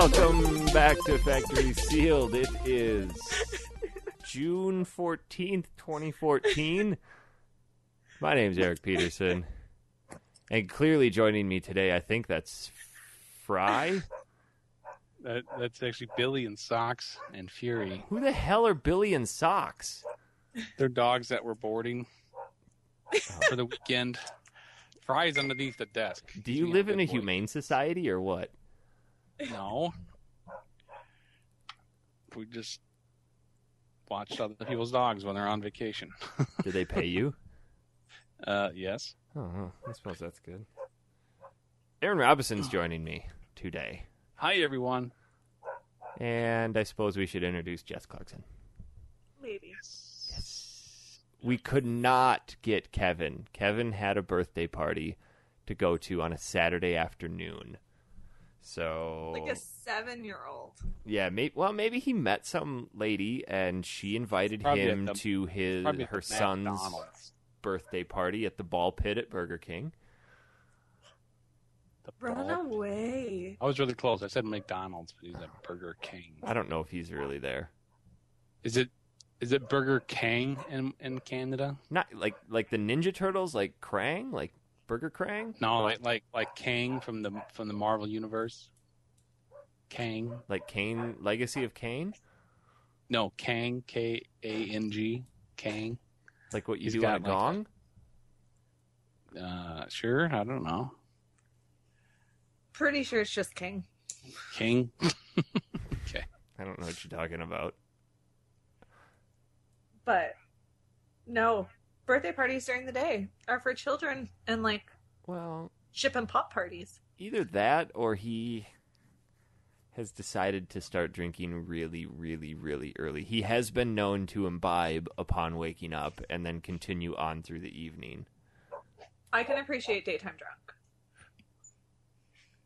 Welcome back to Factory Sealed. It is June 14th, 2014. My name's Eric Peterson. And clearly joining me today, I think that's Fry. That's actually Billy and Socks and Fury. Who the hell are Billy and Socks? They're dogs that were boarding for the weekend. Fry's underneath the desk. Do you live in a humane society or what? No. We just watch other people's dogs when they're on vacation. Do they pay you? Yes. Oh, I suppose that's good. Aaron Robinson's joining me today. Hi, everyone. And I suppose we should introduce Jess Clarkson. Maybe. Yes. We could not get Kevin. Kevin had a birthday party to go to on a Saturday afternoon. So Like a 7-year-old. Yeah, maybe he met some lady and she invited him to her son's McDonald's birthday party at the ball pit at Burger King. Run away. I was really close. I said McDonald's, but he's at Burger King. I don't know if he's really there. Is it Burger King in Canada? Not like the Ninja Turtles, like Krang, like Burger Krang? No, like Kang from the Marvel universe. Kang. Like Kane, Legacy of Kane? No, Kang, K-A-N-G, Kang. Like what you He's do got on a gong? Sure, I don't know. Pretty sure it's just King. King? Okay. I don't know what you're talking about. But no, birthday parties during the day are for children and Well, ship and pop parties. either that or he has decided to start drinking really, really, really early. He has been known to imbibe upon waking up and then continue on through the evening. I can appreciate daytime drunk.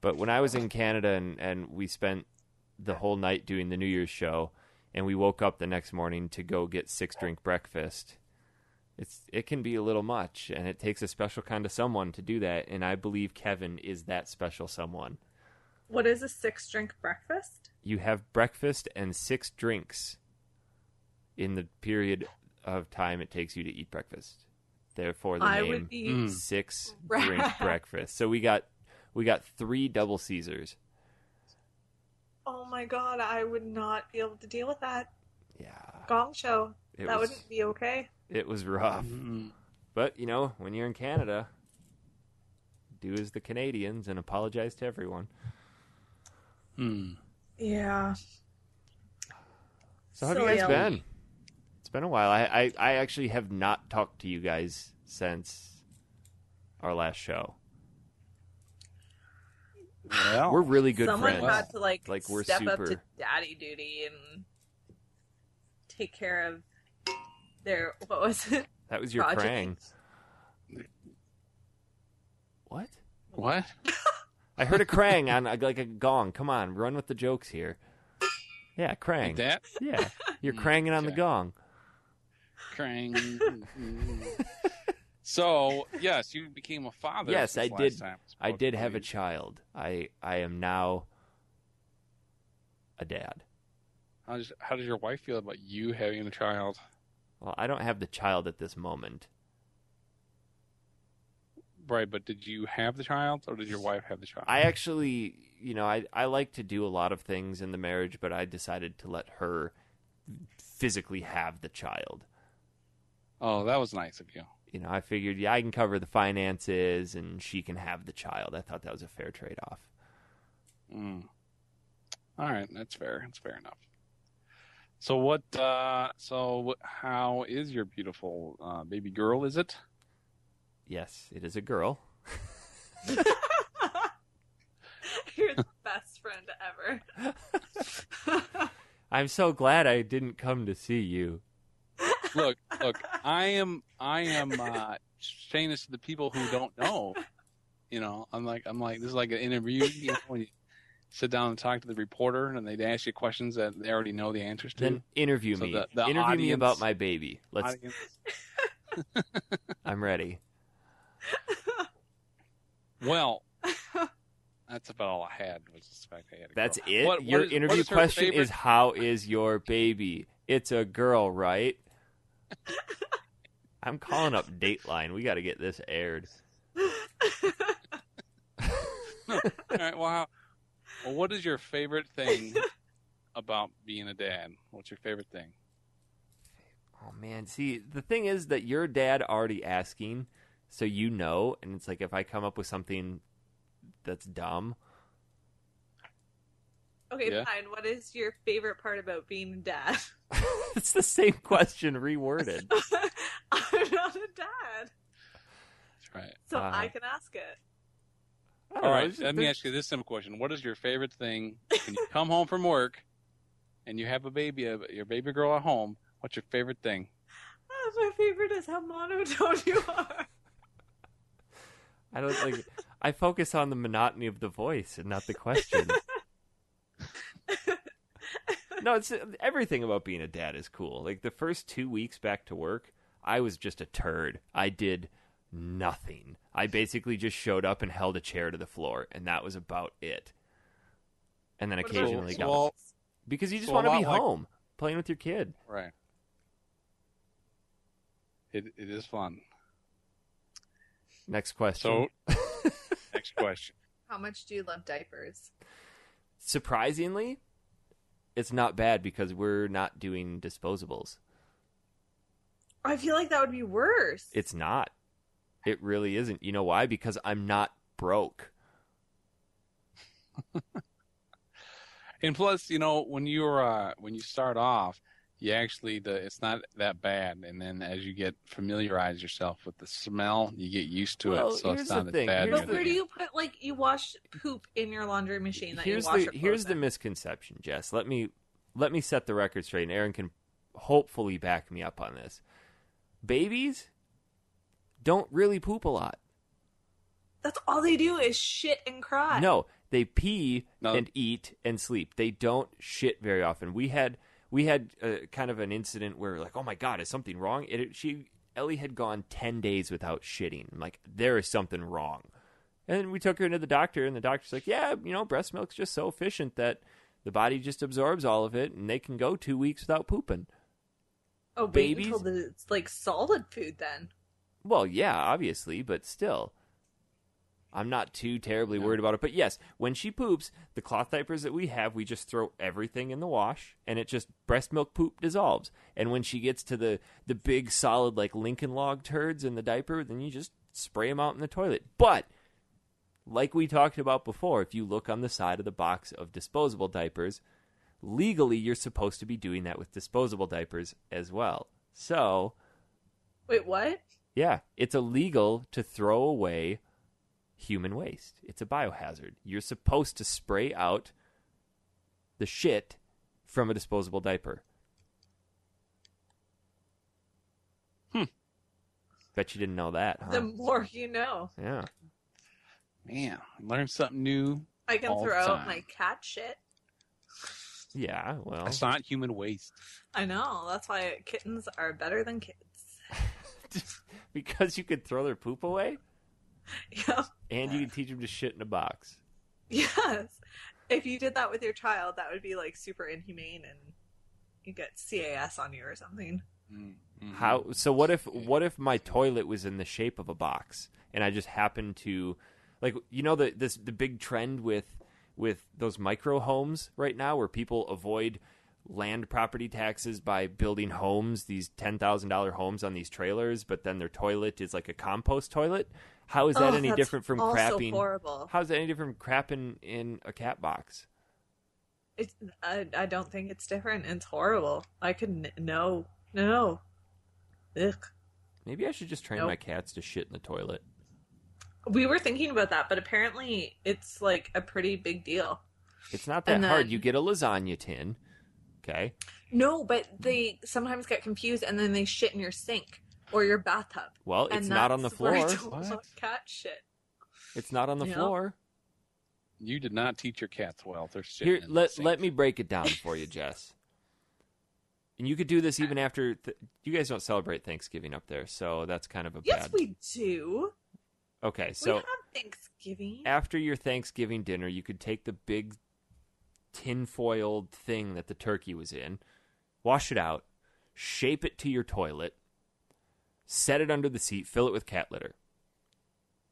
But when I was in Canada and we spent the whole night doing the New Year's show and we woke up the next morning to go get 6-drink breakfast, it can be a little much, and it takes a special kind of someone to do that, and I believe Kevin is that special someone. What is a 6-drink breakfast? You have breakfast and 6 drinks in the period of time it takes you to eat breakfast. Therefore, the I name would be 6-drink breakfast. So we got 3 double Caesars. Oh my god, I would not be able to deal with that. Yeah. Gong show. That wouldn't be okay. It was rough. Mm-hmm. But, when you're in Canada, do as the Canadians and apologize to everyone. Yeah. So how have you guys been? It's been a while. I actually have not talked to you guys since our last show. Well, We're really good Someone friends. had to We're step super... up to daddy duty and take care of their, what was it? That was your Progeny. Krang. What? What? I heard a Krang on like a gong. Come on, run with the jokes here. Yeah, Krang. Like that? Yeah, you're cranging on the okay. gong. Krang. So, yes, you became a father. Yes, I since did. last time I did have a spoke to child. I am now a dad. you. How does your wife feel about you having a child? Well, I don't have the child at this moment. Right, but did you have the child, or did your wife have the child? I actually, I like to do a lot of things in the marriage, but I decided to let her physically have the child. Oh, that was nice of you. I figured, I can cover the finances and she can have the child. I thought that was a fair trade-off. All right, that's fair. That's fair enough. So what? How is your beautiful baby girl? Is it? Yes, it is a girl. You're the best friend ever. I'm so glad I didn't come to see you. Look. I am saying this to the people who don't know. I'm like, this is like an interview. When you sit down and talk to the reporter, and they'd ask you questions that they already know the answers to. Then interview So me. the Interview me audience- about my baby. Audience. I'm ready. Well, That's about all I had. Was the fact I had a That's girl. it? What Your is- interview what is her question favorite- is, how is your baby? It's a girl, right? I'm calling up Dateline. We got to get this aired. All right. Well, what is your favorite thing about being a dad? What's your favorite thing? Oh, man. See, the thing is that your dad already asking, so you know, and it's like if I come up with something that's dumb. Okay, Yeah. fine. What is your favorite part about being a dad? It's the same question reworded. I'm not a dad, That's right. so Uh-huh. I can ask it. I don't All know, right. it's just- Let me ask you this simple question: what is your favorite thing when you come home from work and you have a baby, your baby girl at home? What's your favorite thing? My favorite is how monotone you are. I don't like. I focus on the monotony of the voice and not the question. No, it's everything about being a dad is cool. Like the first 2 weeks back to work, I was just a turd. I did nothing. I basically just showed up and held a chair to the floor, and that was about it. And then What about occasionally your got Well, because you just so a want to be lot like- home playing with your kid. right. It is fun. Next question. So, next question. How much do you love diapers? Surprisingly, it's not bad because we're not doing disposables. I feel like that would be worse. It's not. It really isn't. You know why? Because I'm not broke. And plus, when you start off, you actually it's not that bad, and then as you familiarize yourself with the smell, you get used to Well, it, so here's it's the not as thing. bad. Here's But the- where do you put, you wash poop in your laundry machine that Here's you wash the your clothes here's the in? misconception, Jess. Let me set the record straight, and Aaron can hopefully back me up on this. Babies don't really poop a lot. That's all they do is shit and cry. No, they pee No. and eat and sleep. They don't shit very often. We had kind of an incident where like, oh my god, is something wrong? Ellie had gone 10 days without shitting. I'm like, there is something wrong. And we took her into the doctor, and the doctor's like, yeah, breast milk's just so efficient that the body just absorbs all of it, and they can go 2 weeks without pooping. Oh, wait babies- until it's like solid food then. Well, yeah, obviously, but still. I'm not too terribly worried about it. But yes, when she poops, the cloth diapers that we have, we just throw everything in the wash, and it just breast milk poop dissolves. And when she gets to the big solid like Lincoln Log turds in the diaper, then you just spray them out in the toilet. But like we talked about before, if you look on the side of the box of disposable diapers, legally you're supposed to be doing that with disposable diapers as well. So, Wait, what? yeah, it's illegal to throw away human waste. It's a biohazard. You're supposed to spray out the shit from a disposable diaper. Bet you didn't know that, huh? The more you know. Yeah. Man, learn something new. I can All the throw out time. my cat shit. Yeah, well. That's not human waste. I know. That's why kittens are better than kids. Because you could throw their poop away Yeah. and you can teach them to shit in a box. Yes. If you did that with your child, that would be like super inhumane and you get CAS on you or something. Mm-hmm. How so what if my toilet was in the shape of a box and I just happened to like the big trend with those micro homes right now where people avoid land property taxes by building homes, these $10,000 homes on these trailers, but then their toilet is like a compost toilet. How is that any that's different from also crapping? horrible. How is that any different from crapping in a cat box? I don't think it's different. It's horrible. I could no. Ugh. Maybe I should just train Nope. my cats to shit in the toilet. We were thinking about that, but apparently it's like a pretty big deal. It's not that And hard. then- You get a lasagna tin, okay? No, but they sometimes get confused and then they shit in your sink or your bathtub. Well, And it's not on the that's where I floor. don't want cat shit. It's not on the Yeah. floor. You did not teach your cats well. They're sitting Here, in the let sink. me break it down for you, Jess. And you could do this even after. You guys don't celebrate Thanksgiving up there, so that's kind of a Yes, bad. we do. Okay, We so have Thanksgiving. After your Thanksgiving dinner, you could take the big tinfoiled thing that the turkey was in, wash it out, shape it to your toilet, set it under the seat, fill it with cat litter,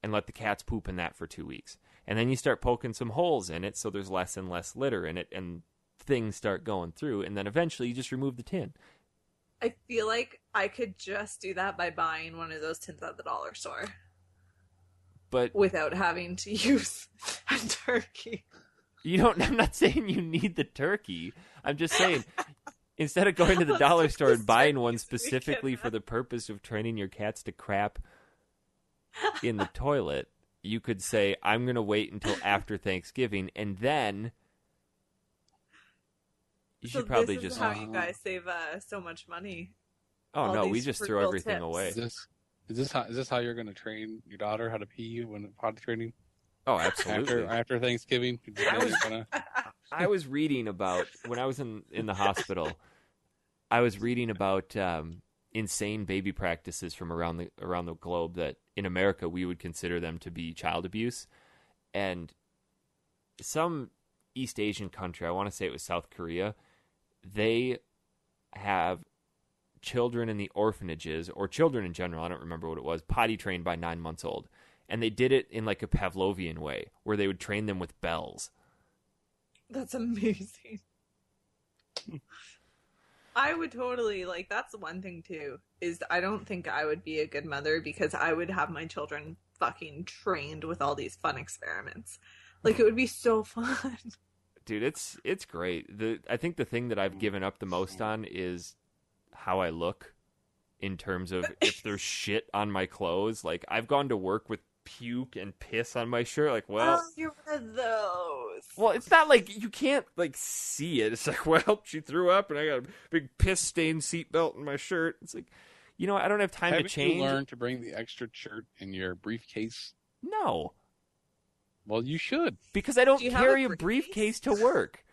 and let the cats poop in that for 2 weeks. And then you start poking some holes in it so there's less and less litter in it, and things start going through, and then eventually you just remove the tin. I feel like I could just do that by buying one of those tins at the dollar store. But without having to use a turkey. I'm not saying you need the turkey. I'm just saying, instead of going to the dollar store and buying one specifically for the purpose of training your cats to crap in the toilet, you could say, I'm going to wait until after Thanksgiving, and then you should probably this is just... how you guys save so much money. Oh, All no, we these just throw frugal everything tips. away. Is this how you're going to train your daughter how to pee when potty training? Oh, absolutely. After Thanksgiving? I was reading about, when I was in the hospital, I was reading about insane baby practices from around the globe that in America we would consider them to be child abuse. And some East Asian country, I want to say it was South Korea, they have children in the orphanages, or children in general, I don't remember what it was, potty trained by 9 months old. And they did it in like a Pavlovian way, where they would train them with bells. That's amazing. I would totally, that's one thing too, is I don't think I would be a good mother because I would have my children fucking trained with all these fun experiments. It would be so fun. Dude, it's great. I think the thing that I've given up the most on is how I look, in terms of if there's shit on my clothes. I've gone to work with puke and piss on my shirt. Oh, you're one of those. Well, it's not you can't see it. It's well, she threw up and I got a big piss stained seatbelt in my shirt. It's I don't have time to change. Haven't you learned to bring the extra shirt in your briefcase? No. Well, you should. Because I don't carry a briefcase to work.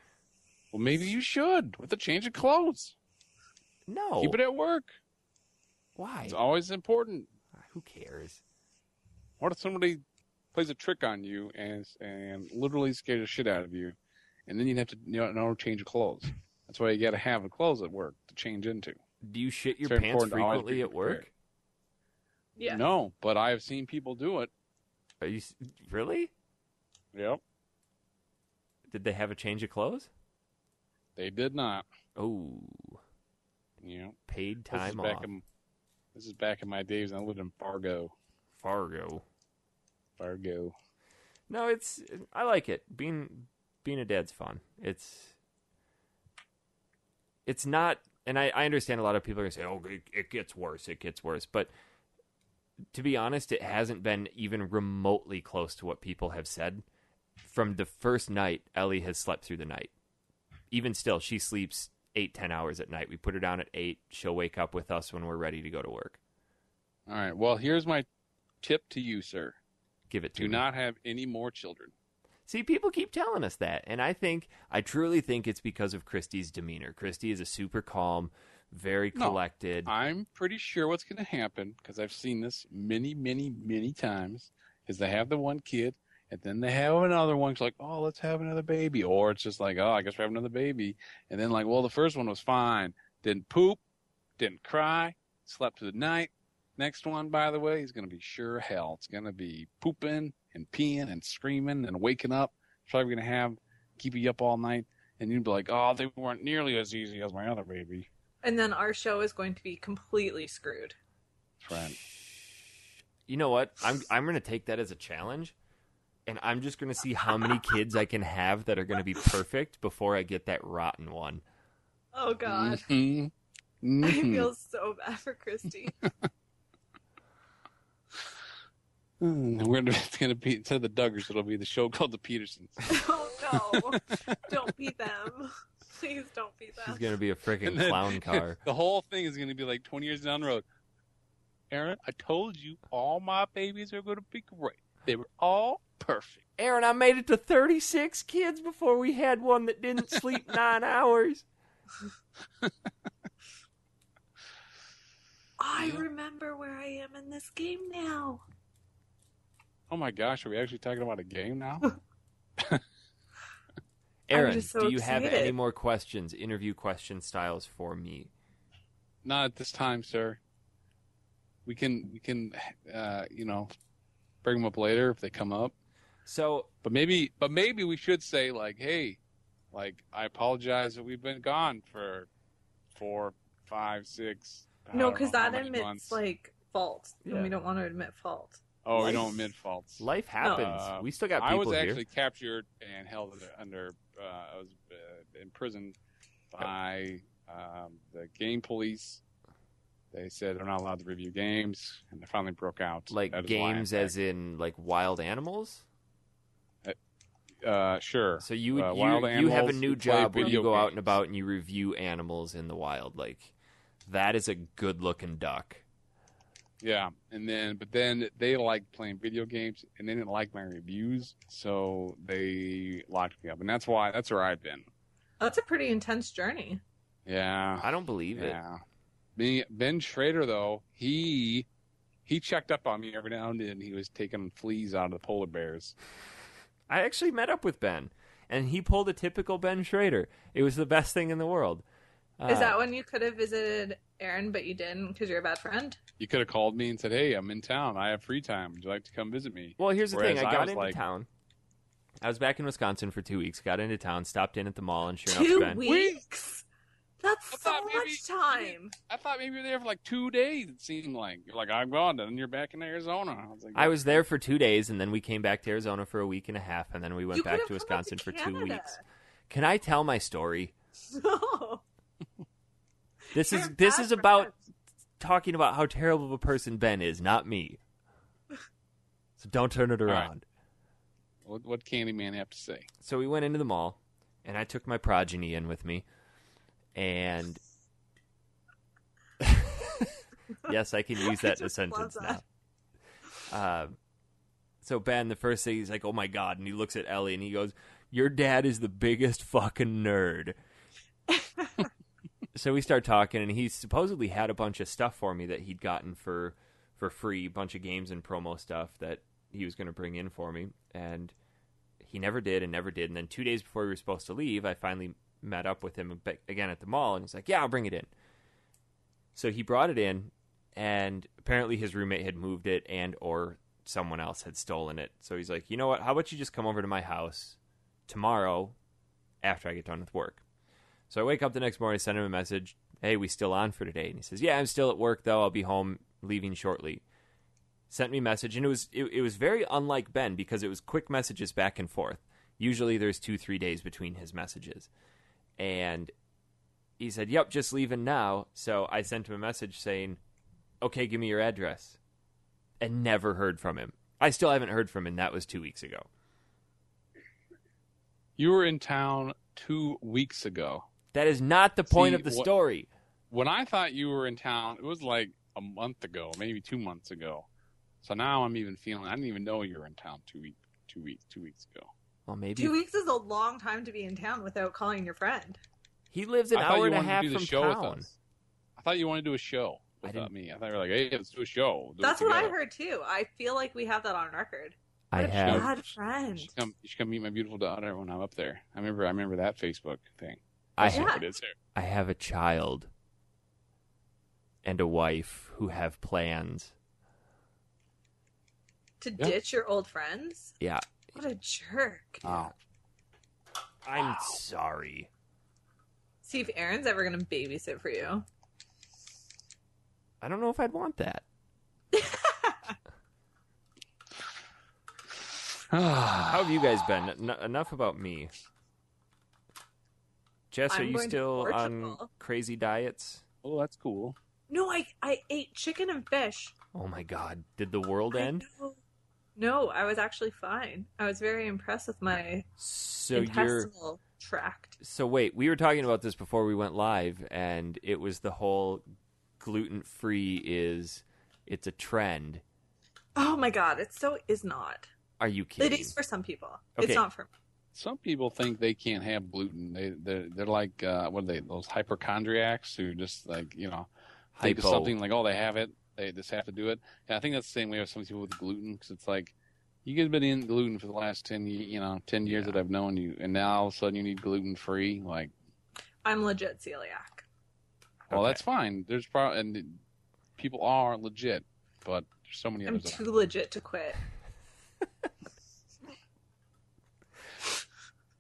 Well, maybe you should, with a change of clothes. No. Keep it at work. Why? It's always important. Who cares? What if somebody plays a trick on you and literally scares the shit out of you, and then you'd have to change of clothes? That's why you got to have the clothes at work to change into. Do you shit your pants frequently at work? Yeah. No, but I have seen people do it. Are you really? Yep. Did they have a change of clothes? They did not. Oh. Yeah. Paid time off. This is back in my days. I lived in Fargo. No, I like it. Being a dad's fun. It's not, and I understand a lot of people are going to say, oh, it gets worse. But to be honest, it hasn't been even remotely close to what people have said. From the first night, Ellie has slept through the night. Even still, she sleeps 8-10 hours at night. We put her down at 8. She'll wake up with us when we're ready to go to work. All right. Well, here's my tip to you, sir. Give it to me. Do not have any more children. See, people keep telling us that, and I truly think it's because of Christy's demeanor. Christy is a super calm, very collected. No, I'm pretty sure what's going to happen, because I've seen this many, many, many times, is they have the one kid, and then they have another one. It's like, oh, let's have another baby. Or it's just like, oh, I guess we have another baby. And then well, the first one was fine. Didn't poop, didn't cry, slept through the night. Next one, by the way, is going to be sure hell. It's going to be pooping and peeing and screaming and waking up. It's probably going to keep you up all night. And you'd be like, oh, they weren't nearly as easy as my other baby. And then our show is going to be completely screwed. Friend. You know what? I'm going to take that as a challenge. And I'm just going to see how many kids I can have that are going to be perfect before I get that rotten one. Oh, God. Mm-hmm. Mm-hmm. I feel so bad for Christy. It's going to be, instead of the Duggars, it'll be the show called The Petersons. Oh, no. Don't beat them. Please don't beat them. She's going to be a freaking clown car. The whole thing is going to be 20 years down the road. Aaron, I told you all my babies are going to be great. They were all perfect. Aaron, I made it to 36 kids before we had one that didn't sleep 9 hours. I remember where I am in this game now. Oh my gosh, are we actually talking about a game now? Aaron, just so do you have excited. any more questions, interview question styles for me? Not at this time, sir. We can bring them up later if they come up. So, But maybe we should say like, hey, like I apologize that we've been gone for 4, 5, 6. No, because because that admits like fault, and we don't want to admit fault. Oh, we don't admit faults. life happens. We still got I people was here. actually captured and held under. I was imprisoned by the game police. They said they're not allowed to review games, and they finally broke out. Like That is games why I'm as in like wild animals? back. Sure. So you wild you have a animals, new you play job where you video go out and games. about and you review animals in the wild. Like that is a good looking duck. Yeah, but then they liked playing video games, and they didn't like my reviews, so they locked me up, and that's where I've been. That's a pretty intense journey. Yeah. I don't believe it. Yeah. Ben Schrader, though, he checked up on me every now and then. He was taking fleas out of the polar bears. I actually met up with Ben, and he pulled a typical Ben Schrader. It was the best thing in the world. Is that when you could have visited Aaron, but you didn't because you're a bad friend? You could have called me and said, hey, I'm in town. I have free time. Would you like to come visit me? Well, here's the thing. Whereas I got was into like, town. I was back in Wisconsin for 2 weeks. Got into town, stopped in at the mall, and sure 2 enough, Ben. weeks? That's I so thought maybe- much time. I thought maybe you were there for like 2 days, it seemed like. You're like, I'm gone, and you're back in Arizona. I was there for 2 days, and then we came back to Arizona for a week and a half, and then we went You back could to have come up Wisconsin to for 2 Canada. weeks. Can I tell my story? No. This You're is a this bad is about friend. talking about how terrible of a person Ben is, not me. So don't turn it right. around. What Candyman have to say? So we went into the mall, and I took my progeny in with me, and yes, I can use that in a just love sentence that. now. So Ben, the first thing he's like, "Oh my god!" and he looks at Ellie and he goes, "Your dad is the biggest fucking nerd." So we start talking, and he supposedly had a bunch of stuff for me that he'd gotten for free, a bunch of games and promo stuff that he was going to bring in for me, and he never did. And then 2 days before we were supposed to leave, I finally met up with him again at the mall, and he's like, "Yeah, I'll bring it in." So he brought it in, and apparently his roommate had moved it and or someone else had stolen it. So he's like, "You know what? How about you just come over to my house tomorrow after I get done with work?" So I wake up the next morning, send him a message, "Hey, we still on for today?" And he says, "Yeah, I'm still at work, though. I'll be home, leaving shortly." Sent me a message, and it was very unlike Ben because it was quick messages back and forth. Usually there's 2-3 days between his messages. And he said, "Yep, just leaving now." So I sent him a message saying, "Okay, give me your address." And never heard from him. I still haven't heard from him. That was 2 weeks ago. You were in town 2 weeks ago. That is not the point See, of the story. When I thought you were in town, it was like a month ago, maybe 2 months ago. So now I'm even feeling, I didn't even know you were in town 2 weeks ago. Well, maybe 2 weeks is a long time to be in town without calling your friend. he lives an I thought hour you and a wanted half to do the from show town. with us. I thought you wanted to do a show without me. I thought you were like, hey, let's do a show. Do it That's what I together. heard too. I feel like we have that on record. I What a have bad You friend. should come meet my beautiful daughter when I'm up there. I remember that Facebook thing. I That's have, what it is there. I have a child and a wife who have plans. To Yeah. ditch your old friends? Yeah, What a jerk. Wow. I'm sorry. See if Aaron's ever going to babysit for you. I don't know if I'd want that. How have you guys been? Enough about me. Jess, are I'm you going to still on Portugal. crazy diets? Oh, that's cool. No, I ate chicken and fish. Oh my god, did the world end? I know. No, I was actually fine. I was very impressed with my So you're intestinal tract. So wait, we were talking about this before we went live, and it was the whole gluten-free it's a trend. Oh my god, it so is not. Are you kidding? It is for some people. Okay. It's not for me. Some people think they can't have gluten. They're like what are they? Those hypochondriacs who just like think of Hypo. something like, oh, they have it. They just have to do it. And I think that's the same way with some people with gluten because it's like You guys been eating gluten for the last 10 years that I've known you, and now all of a sudden you need gluten-free? Like, I'm legit celiac. well, Okay. that's fine. There's and people are legit, but there's so many I'm others. that too legit to quit.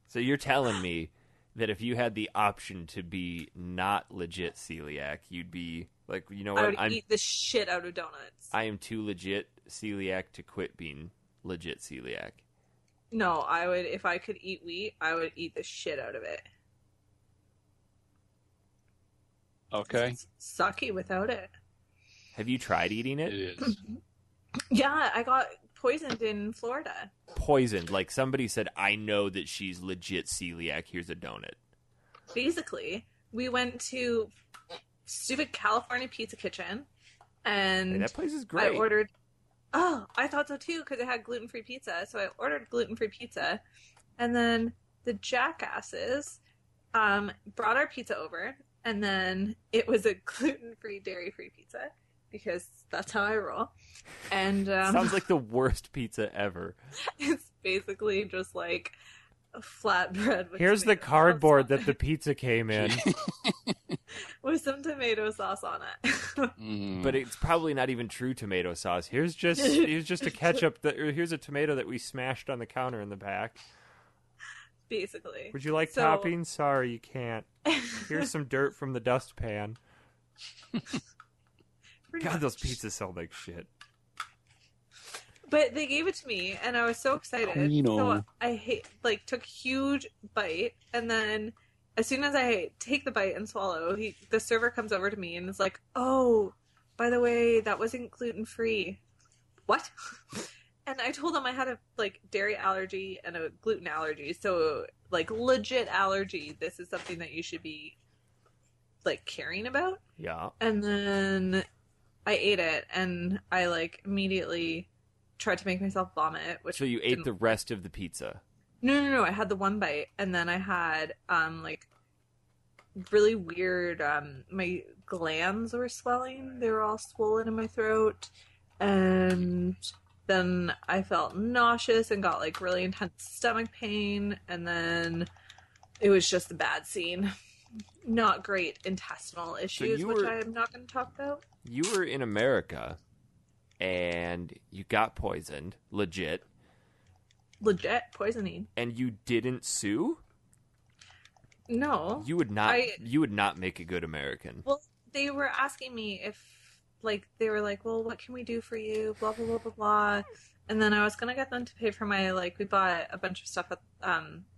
So you're telling me that if you had the option to be not legit celiac, you'd be like, you know I what? would eat the shit out of donuts. I am too legit celiac to quit being legit celiac. No, I would, if I could eat wheat, I would eat the shit out of it. Okay. It's sucky without it. Have you tried eating It it? is. Yeah, I got poisoned in Florida. Poisoned. Like somebody said, I know that she's legit celiac. Here's a donut. Basically, we went to stupid California Pizza Kitchen, Hey, and that place is great. I ordered. Oh, I thought so too because it had gluten-free pizza. So I ordered gluten-free pizza, and then the jackasses brought our pizza over, and then it was a gluten-free, dairy-free pizza because that's how I roll. And Sounds like the worst pizza ever. it's basically just like a flatbread. With Here's the tomato cardboard sauce on that the pizza came in. it, with some tomato sauce on it. Mm. But it's probably not even true tomato sauce. Here's just a ketchup or here's a tomato that we smashed on the counter in the back. Basically. Would you like So- toppings? Sorry, you can't. Here's some dirt from the dustpan. Pretty God, much. those pizzas smell like shit. But they gave it to me, and I was so excited. So I took a huge bite, and then as soon as I take the bite and swallow, the server comes over to me and is like, "Oh, by the way, that wasn't gluten free." What? And I told him I had a dairy allergy and a gluten allergy, so legit allergy. This is something that you should be caring about. Yeah. And then I ate it, and I immediately tried to make myself vomit. Which So you ate didn't the rest of the pizza. No. I had the one bite, and then I had really weird. My glands were swelling; they were all swollen in my throat, and then I felt nauseous and got really intense stomach pain, and then it was just a bad scene. Not great intestinal issues, which I'm not going to talk about. You were in America, and you got poisoned, legit, poisoning. and you didn't sue? No. You would not. You would not make a good American. Well, they were asking me if, they were like, well, what can we do for you? Blah, blah, blah, blah, blah. And then I was going to get them to pay for my, we bought a bunch of stuff at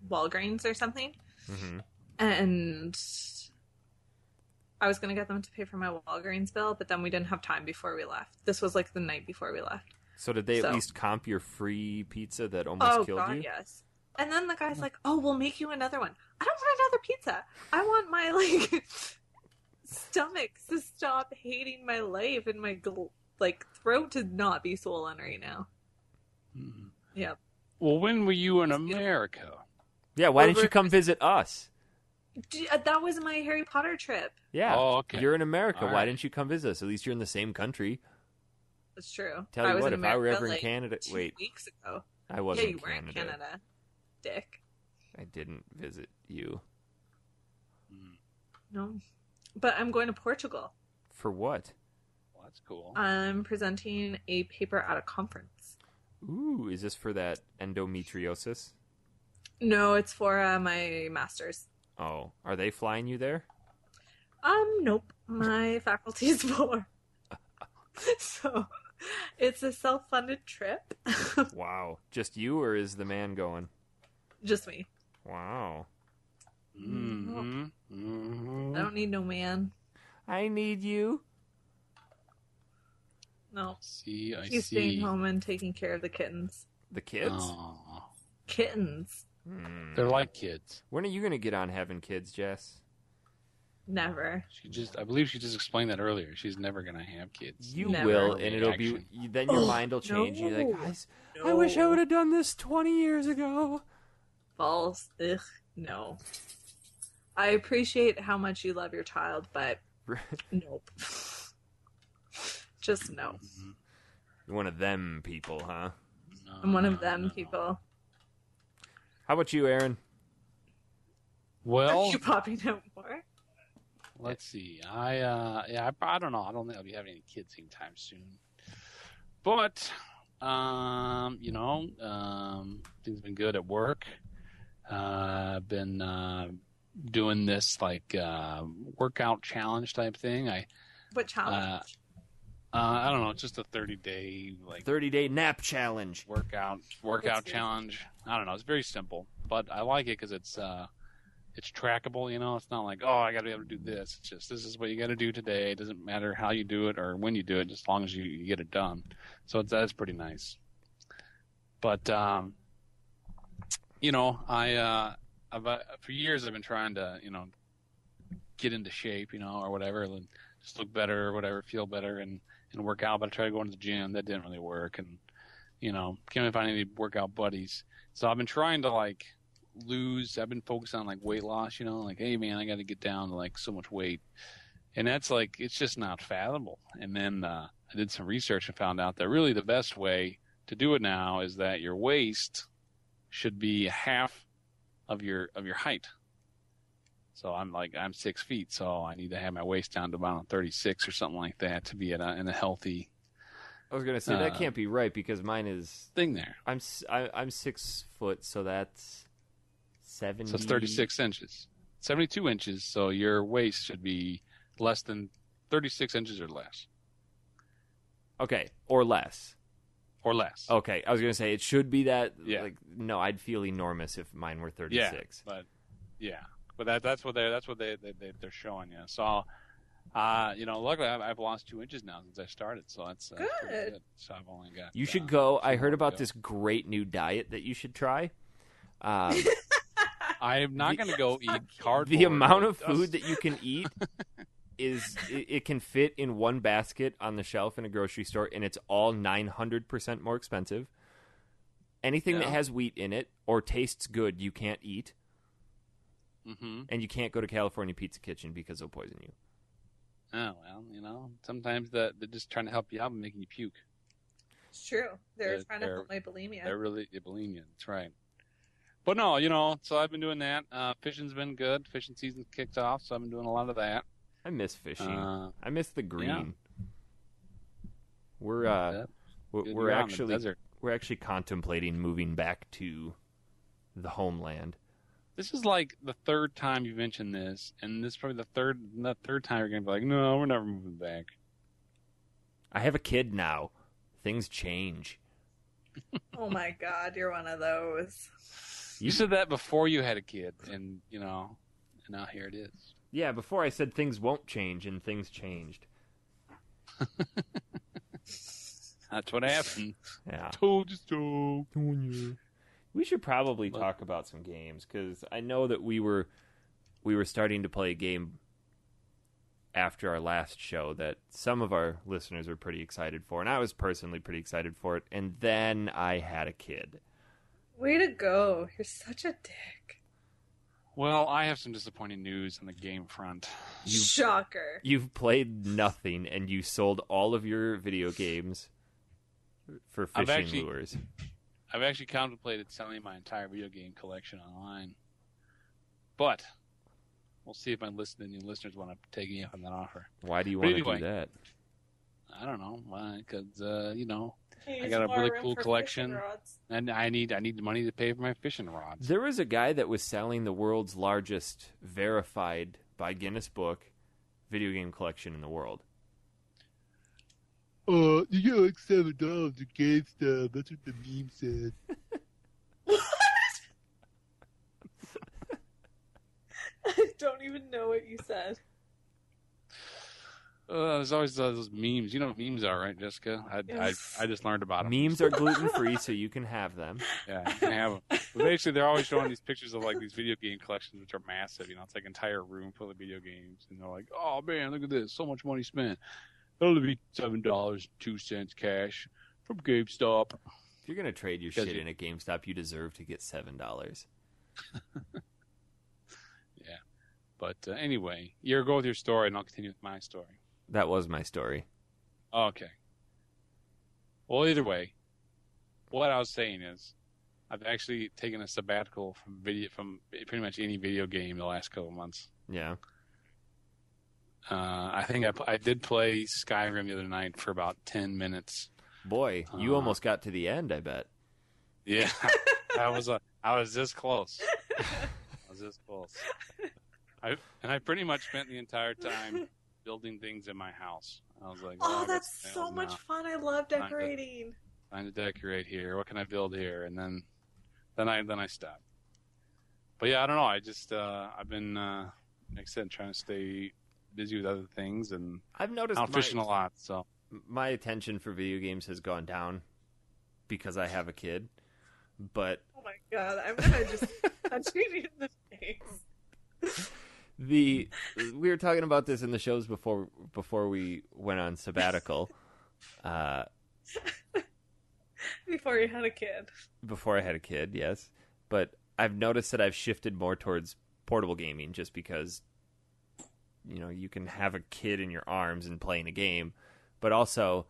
Walgreens or something. Mm-hmm. And I was going to get them to pay for my Walgreens bill, but then we didn't have time before we left. This was, the night before we left. So did they at least comp your free pizza that almost killed you? Yes. And then the guy's like, oh, we'll make you another one. I don't want another pizza. I want my, stomach to stop hating my life and my, throat to not be swollen right now. Mm. Yeah. Well, when were you in America? Yeah, why didn't you come visit us? That was my Harry Potter trip. Yeah. Oh, okay. You're in America. All Why right. didn't you come visit us? At least you're in the same country. That's true. Tell you was what, in if I were America, ever in Canada... 2 Wait, weeks ago. I wasn't Yeah, you in were in Canada. Dick. I didn't visit you. No. But I'm going to Portugal. For what? Well, that's cool. I'm presenting a paper at a conference. Ooh, is this for that endometriosis? No, it's for my master's. Oh, are they flying you there? Nope. My faculty is full. So, it's a self-funded trip. Wow. Just you, or is the man going? Just me. Wow. Mm-hmm. Mm-hmm. I don't need no man. I need you. No. See, I He's see. staying home and taking care of the kittens. The kids? Aw. Kittens. They're like kids. When are you going to get on having kids, Jess? Never. I believe she just explained that earlier. She's never gonna have kids. You Never. will, and it'll be... Reaction. Then your mind will change. no. You're like, I wish I would have done this 20 years ago. False. Ugh. No. I appreciate how much you love your child, but nope. Just no. Mhm. You're one of them people, huh? I'm one of them people. How about you, Aaron? Well, Are you popping out more? let's see. I don't know. I don't think I'll be having any kids anytime soon. But things have been good at work. I've been doing this like workout challenge type thing. What challenge? I don't know. It's just a 30-day 30-day nap challenge. Workout challenge. I don't know. It's very simple, but I like it because it's trackable. It's not like, oh, I got to be able to do this. It's just, this is what you got to do today. It doesn't matter how you do it or when you do it, just as long as you get it done. So that's pretty nice. But for years I've been trying to get into shape, or whatever, and just look better or whatever, feel better and work out. But I tried to go into the gym. That didn't really work, and can't really find any workout buddies. So I've been trying to I've been focused on weight loss, hey man, I got to get down to so much weight, and that's it's just not fathomable. And then I did some research and found out that really the best way to do it now is that your waist should be half of your height. So I'm 6 feet, so I need to have my waist down to about 36 or something like that to be in a healthy. I was gonna say that can't be right because mine is thing there. I'm 6 foot, so that's 70. So it's 36 inches, 72 inches. So your waist should be less than 36 inches or less. Okay, or less. Or less. Okay, I was gonna say it should be that. Yeah. No, I'd feel enormous if mine were 36. Yeah, but that's what they're showing you. So, luckily I've lost 2 inches now since I started, so that's good. Pretty good. So I've only got. You should go. I heard about this great new diet that you should try. I'm not going to go eat cardboard. The amount of food that you can eat it can fit in one basket on the shelf in a grocery store, and it's all 900% more expensive. Anything that has wheat in it or tastes good, you can't eat. Mm-hmm. And you can't go to California Pizza Kitchen because they'll poison you. Oh, well, sometimes they're just trying to help you out and making you puke. It's true. They're trying to help my bulimia. They're really bulimia. That's right. But no, so I've been doing that. Fishing's been good. Fishing season's kicked off, so I've been doing a lot of that. I miss fishing. I miss the green. Yeah. We're actually contemplating moving back to the homeland. This is like the third time you mentioned this, and this is probably the third time you're going to be like, no, we're never moving back. I have a kid now. Things change. Oh my God, you're one of those. You said that before you had a kid, and now here it is. Yeah, before I said things won't change, and things changed. That's what happened. Yeah. Told you so. We should probably talk about some games, because I know that we were starting to play a game after our last show that some of our listeners are pretty excited for, and I was personally pretty excited for it, and then I had a kid. Way to go. You're such a dick. Well, I have some disappointing news on the game front. Shocker. You've played nothing, and you sold all of your video games for fishing lures. I've actually contemplated selling my entire video game collection online. But we'll see if my listeners want to take me up on that offer. Why do you want to do that? I don't know. Why? Because, I got a really cool collection, and I need money to pay for my fishing rods. There was a guy that was selling the world's largest verified by Guinness Book video game collection in the world. You get like $7 at GameStop. That's what the meme said. What? I don't even know what you said. There's always those memes. You know what memes are, right, Jessica? I just learned about them. Memes are gluten-free, so you can have them. Yeah, you can have them. But basically, they're always showing these pictures of these video game collections, which are massive. It's like an entire room full of video games. And they're like, oh, man, look at this. So much money spent. It'll be $7.02 cash from GameStop. If you're going to trade your shit in at GameStop, you deserve to get $7. Yeah. But anyway, you go with your story, and I'll continue with my story. That was my story. Okay. Well, either way, what I was saying is, I've actually taken a sabbatical from pretty much any video game the last couple of months. Yeah. I think I did play Skyrim the other night for about 10 minutes. Boy, you almost got to the end, I bet. Yeah, I was this close. I was this close. I pretty much spent the entire time building things in my house. I was like, oh, that's so much fun. I love decorating. Trying to decorate here. What can I build here? And then I stopped. But yeah, I don't know. I just I've been like I said, trying to stay busy with other things, and I've noticed I'm fishing a lot. So my attention for video games has gone down because I have a kid. But oh my god, I'm gonna just punch you in the face. We were talking about this in the shows before we went on sabbatical. Before you had a kid. Before I had a kid, yes. But I've noticed that I've shifted more towards portable gaming just because, you can have a kid in your arms and playing a game. But also,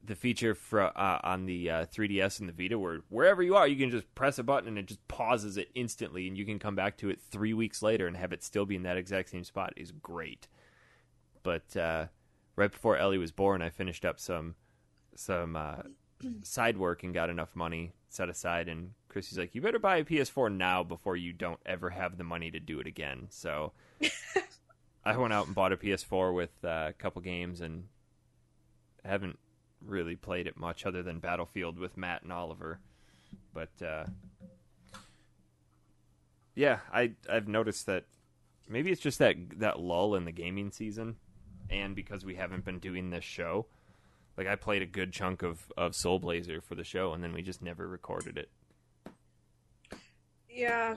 the feature on the 3DS and the Vita where wherever you are, you can just press a button and it just pauses it instantly, and you can come back to it 3 weeks later and have it still be in that exact same spot. Is great. But right before Ellie was born, I finished up some side work and got enough money set aside, and Chrissy's like, you better buy a PS4 now before you don't ever have the money to do it again. So I went out and bought a PS4 with a couple games, and haven't really played it much other than Battlefield with Matt and Oliver. But yeah, I've noticed that maybe it's just that lull in the gaming season, and because we haven't been doing this show. Like, I played a good chunk of Soul Blazer for the show, and then we just never recorded it. Yeah.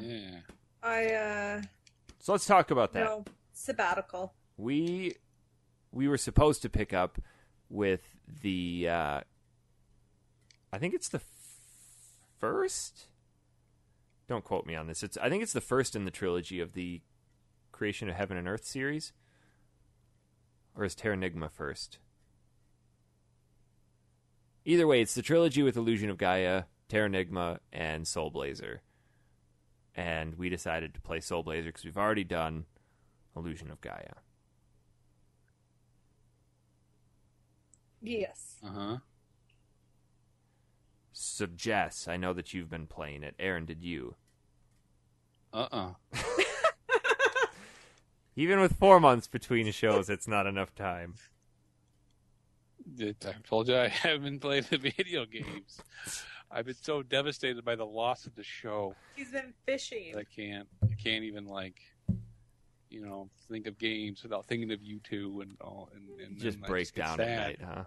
So let's talk about that. No, sabbatical. We were supposed to pick up with the I think it's the first. Don't quote me on this. I think it's the first in the trilogy of the Creation of Heaven and Earth series. Or is Terranigma first? Either way, it's the trilogy with Illusion of Gaia, Terranigma, and Soul Blazer. And we decided to play Soul Blazer because we've already done Illusion of Gaia. Yes. uh-huh. So, Jess, I know that you've been playing it. Aaron, did you? Even with 4 months between shows, it's not enough time. I told you I haven't played the video games. I've been so devastated by the loss of the show. He's been fishing. I can't even think of games without thinking of you two and all. And Just break down at night, huh?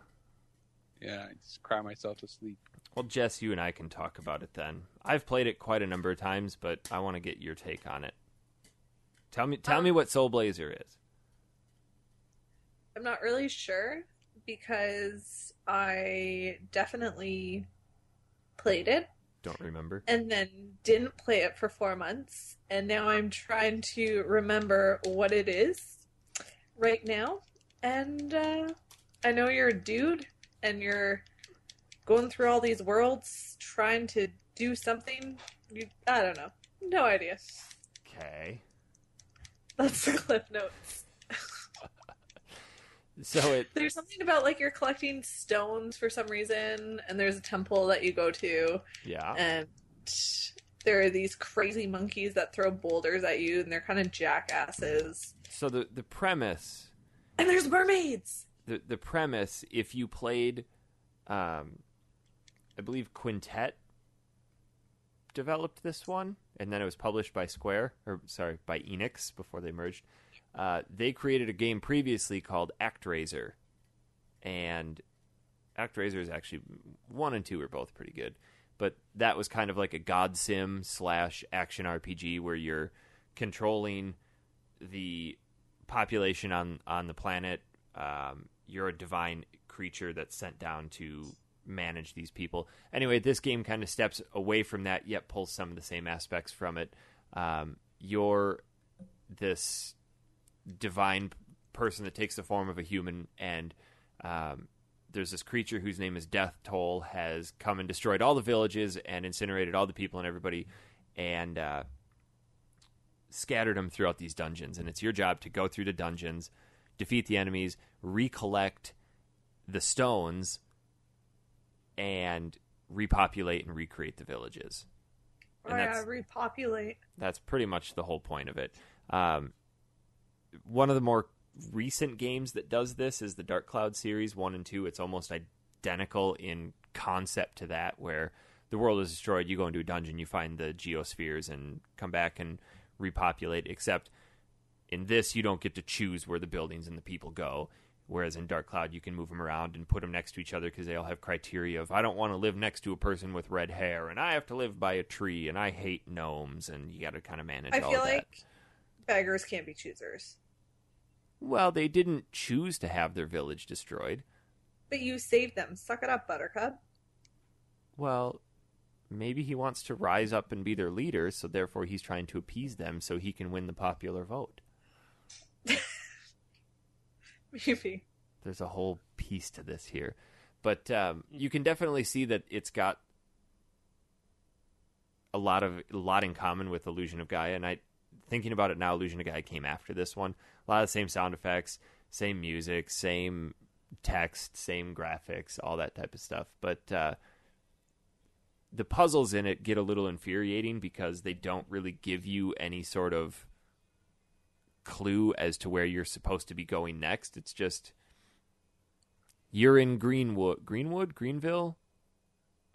Yeah, I just cry myself to sleep. Well, Jess, you and I can talk about it then. I've played it quite a number of times, but I want to get your take on it. Tell me what Soul Blazer is. I'm not really sure because I definitely played it. Don't remember. And then didn't play it for 4 months. And now I'm trying to remember what it is right now. And I know you're a dude and you're going through all these worlds trying to do something. I don't know. No idea. Okay. That's the Cliff Notes. So there's something about like you're collecting stones for some reason, and there's a temple that you go to. Yeah. And there are these crazy monkeys that throw boulders at you, and they're kind of jackasses. So the premise. And there's mermaids. The premise, if you played, I believe Quintet developed this one, and then it was published by by Enix before they merged. They created a game previously called ActRaiser, and ActRaiser is actually 1 and 2 are both pretty good, but that was kind of like a God Sim / action RPG where you're controlling the population on the planet. You're a divine creature that's sent down to manage these people. Anyway, this game kind of steps away from that, yet pulls some of the same aspects from it. You're this divine person that takes the form of a human, and there's this creature whose name is Death Toll has come and destroyed all the villages and incinerated all the people and everybody and scattered them throughout these dungeons. And it's your job to go through the dungeons, defeat the enemies, recollect the stones, and repopulate and recreate the villages. And repopulate. That's pretty much the whole point of it. One of the more recent games that does this is the Dark Cloud series 1 and 2. It's almost identical in concept to that, where the world is destroyed, you go into a dungeon, you find the geospheres and come back and repopulate, except in this you don't get to choose where the buildings and the people go, whereas in Dark Cloud you can move them around and put them next to each other because they all have criteria of, I don't want to live next to a person with red hair, and I have to live by a tree, and I hate gnomes, and you got to kind of manage all that. I feel like beggars can't be choosers. Well, they didn't choose to have their village destroyed. But you saved them. Suck it up, Buttercup. Well, maybe he wants to rise up and be their leader, so therefore he's trying to appease them so he can win the popular vote. Maybe. There's a whole piece to this here. But you can definitely see that it's got a lot in common with Illusion of Gaia, and thinking about it now, Illusion of Gaia came after this one. A lot of the same sound effects, same music, same text, same graphics, all that type of stuff. But the puzzles in it get a little infuriating because they don't really give you any sort of clue as to where you're supposed to be going next. It's just, you're in Greenville?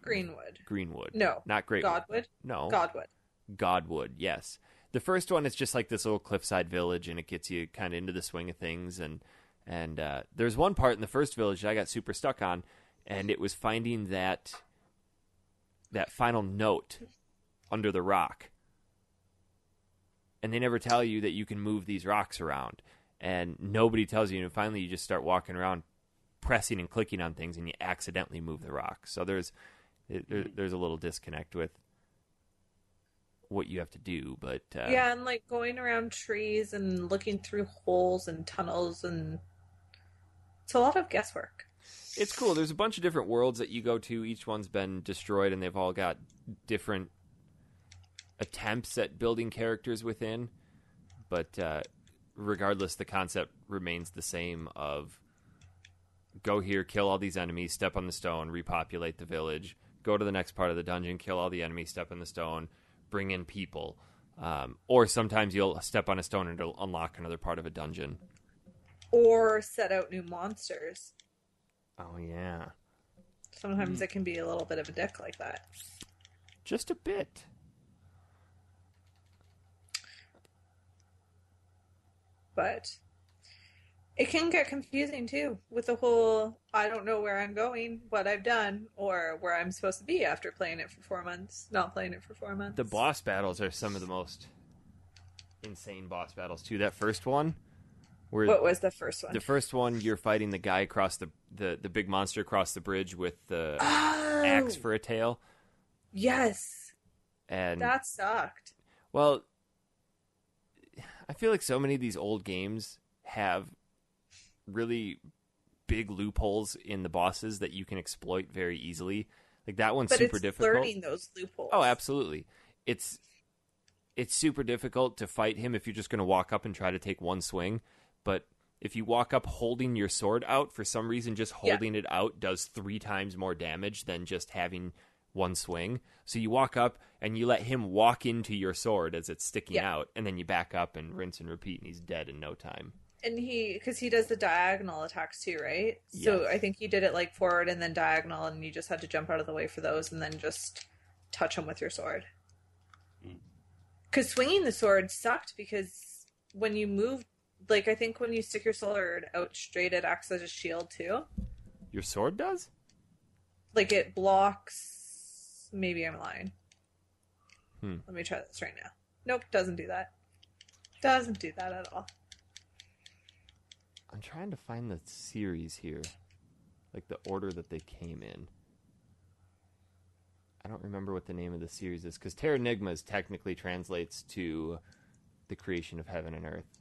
Greenwood. No. Not Great. Godwood? No. Godwood, yes. The first one is just like this little cliffside village, and it gets you kind of into the swing of things. And there's one part in the first village that I got super stuck on, and it was finding that final note under the rock. And they never tell you that you can move these rocks around, and nobody tells you. And finally, you just start walking around, pressing and clicking on things, and you accidentally move the rock. So there's a little disconnect with what you have to do, but yeah, and like going around trees and looking through holes and tunnels, and it's a lot of guesswork. It's cool. There's a bunch of different worlds that you go to. Each one's been destroyed, and they've all got different attempts at building characters within, but regardless, the concept remains the same of go here, kill all these enemies, step on the stone, repopulate the village, go to the next part of the dungeon, kill all the enemies, step on the stone, bring in people, or sometimes you'll step on a stone and it'll unlock another part of a dungeon, or set out new monsters. Oh yeah, sometimes it can be a little bit of a dick like that, just a bit. But it can get confusing too with the whole I don't know where I'm going, what I've done, or where I'm supposed to be after playing it for 4 months, not playing it for 4 months. The boss battles are some of the most insane boss battles too. That first one, what was the first one? The first one, you're fighting the guy across the big monster across the bridge with the axe for a tail. Yes. And that sucked. Well, I feel like so many of these old games have really big loopholes in the bosses that you can exploit very easily. Like that one's super difficult. Learning those loopholes. Oh, absolutely. It's super difficult to fight him if you're just going to walk up and try to take one swing. But if you walk up holding your sword out, for some reason, just holding it out does 3 times more damage than just having one swing. So you walk up and you let him walk into your sword as it's sticking out, and then you back up and rinse and repeat, and he's dead in no time. And because he does the diagonal attacks too, right? Yes. So I think you did it like forward and then diagonal, and you just had to jump out of the way for those and then just touch him with your sword. Because swinging the sword sucked, because when you move, like I think when you stick your sword out straight, it acts as a shield too. Your sword does? Like it blocks. Maybe I'm lying. Let me try this right now. Nope, doesn't do that. Doesn't do that at all. I'm trying to find the series here. Like the order that they came in. I don't remember what the name of the series is, because Terra Nigmas technically translates to the creation of heaven and earth.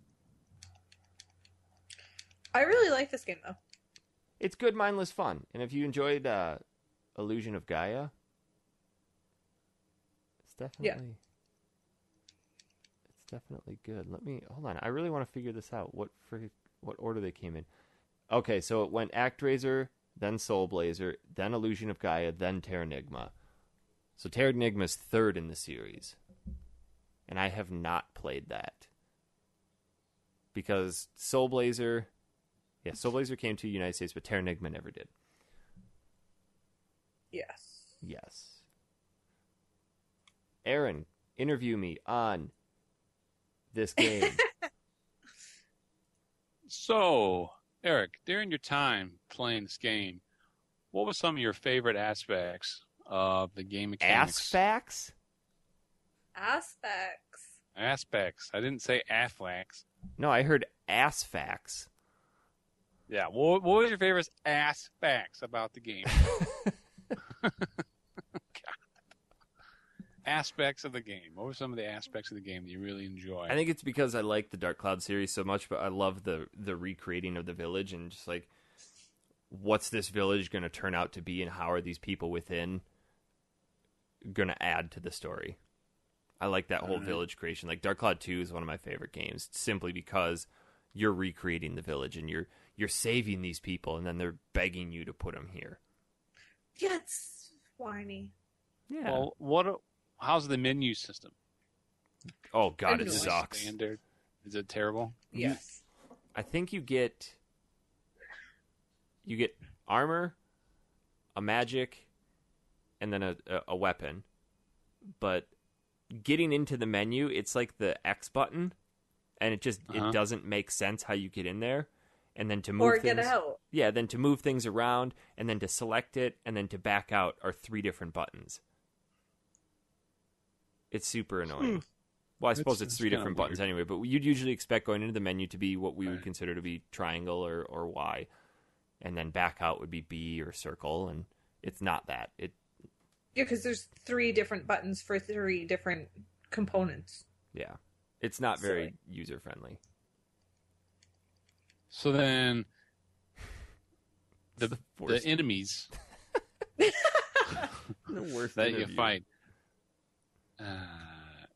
I really like this game, though. It's good, mindless fun. And if you enjoyed Illusion of Gaia, it's definitely good. Hold on. I really want to figure this out. What order they came in? Okay, so it went Actraiser, then Soul Blazer, then Illusion of Gaia, then Terranigma. So Terranigma's third in the series. And I have not played that. Because Soul Blazer came to the United States, but Terranigma never did. Yes. Aaron, interview me on this game. So, Eric, during your time playing this game, what were some of your favorite aspects of the game mechanics? Aspects? Aspects. I didn't say afflex. No, I heard ass-facts. Yeah, what was your favorite aspects about the game? God. Aspects of the game. What were some of the aspects of the game that you really enjoy? I think it's because I like the Dark Cloud series so much, but I love the recreating of the village and just like, what's this village going to turn out to be and how are these people within going to add to the story? I like that whole village creation. Like Dark Cloud 2 is one of my favorite games simply because you're recreating the village and you're saving these people and then they're begging you to put them here. Yeah, it's whiny. Yeah. Well, how's the menu system? Oh God, it sucks. Standard. Is it terrible? Yes. I think you get armor, a magic, and then a weapon. But getting into the menu, it's like the X button, and it doesn't make sense how you get in there. And then to move things, get out. Yeah, then to move things around, and then to select it, and then to back out are 3 different buttons. It's super annoying. Well, I suppose it's 3 different buttons anyway, but you'd usually expect going into the menu to be what we would consider to be triangle or Y. And then back out would be B or circle, and it's not that. Yeah, because there's 3 different buttons for 3 different components. Yeah. It's not very user-friendly. So then, the enemies the worst that you fight.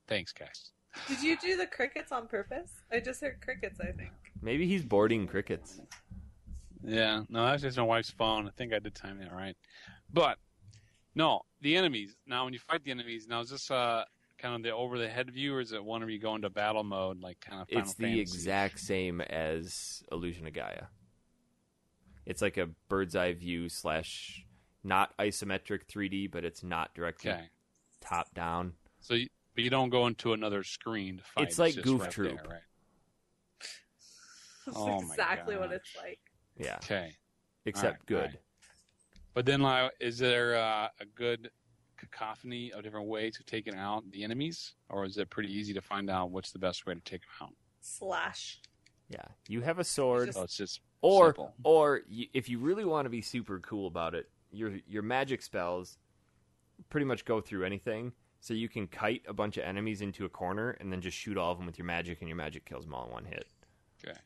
Thanks, guys. Did you do the crickets on purpose? I just heard crickets, I think. Maybe he's boarding crickets. Yeah, no, that's just my wife's phone. I think I did time that right. But, no, the enemies. Now, when you fight the enemies, now is this kind of the over-the-head view, or is it one where you go into battle mode, like kind of Final It's Fantasy? the exact same as Illusion of Gaia. It's like a bird's-eye view / not isometric 3D, but it's not directly top-down. So, but you don't go into another screen to fight. It's like just Goof right Troop. there, right? That's Oh my exactly what gosh. it's like. Yeah. Okay. Except good. Right. But then, like, is there a good cacophony of different ways of taking out the enemies? Or is it pretty easy to find out what's the best way to take them out? Slash. Yeah. You have a sword. So it's just Or simple. if you really want to be super cool about it, your magic spells pretty much go through anything. So you can kite a bunch of enemies into a corner and then just shoot all of them with your magic, and your magic kills them all in one hit. Okay.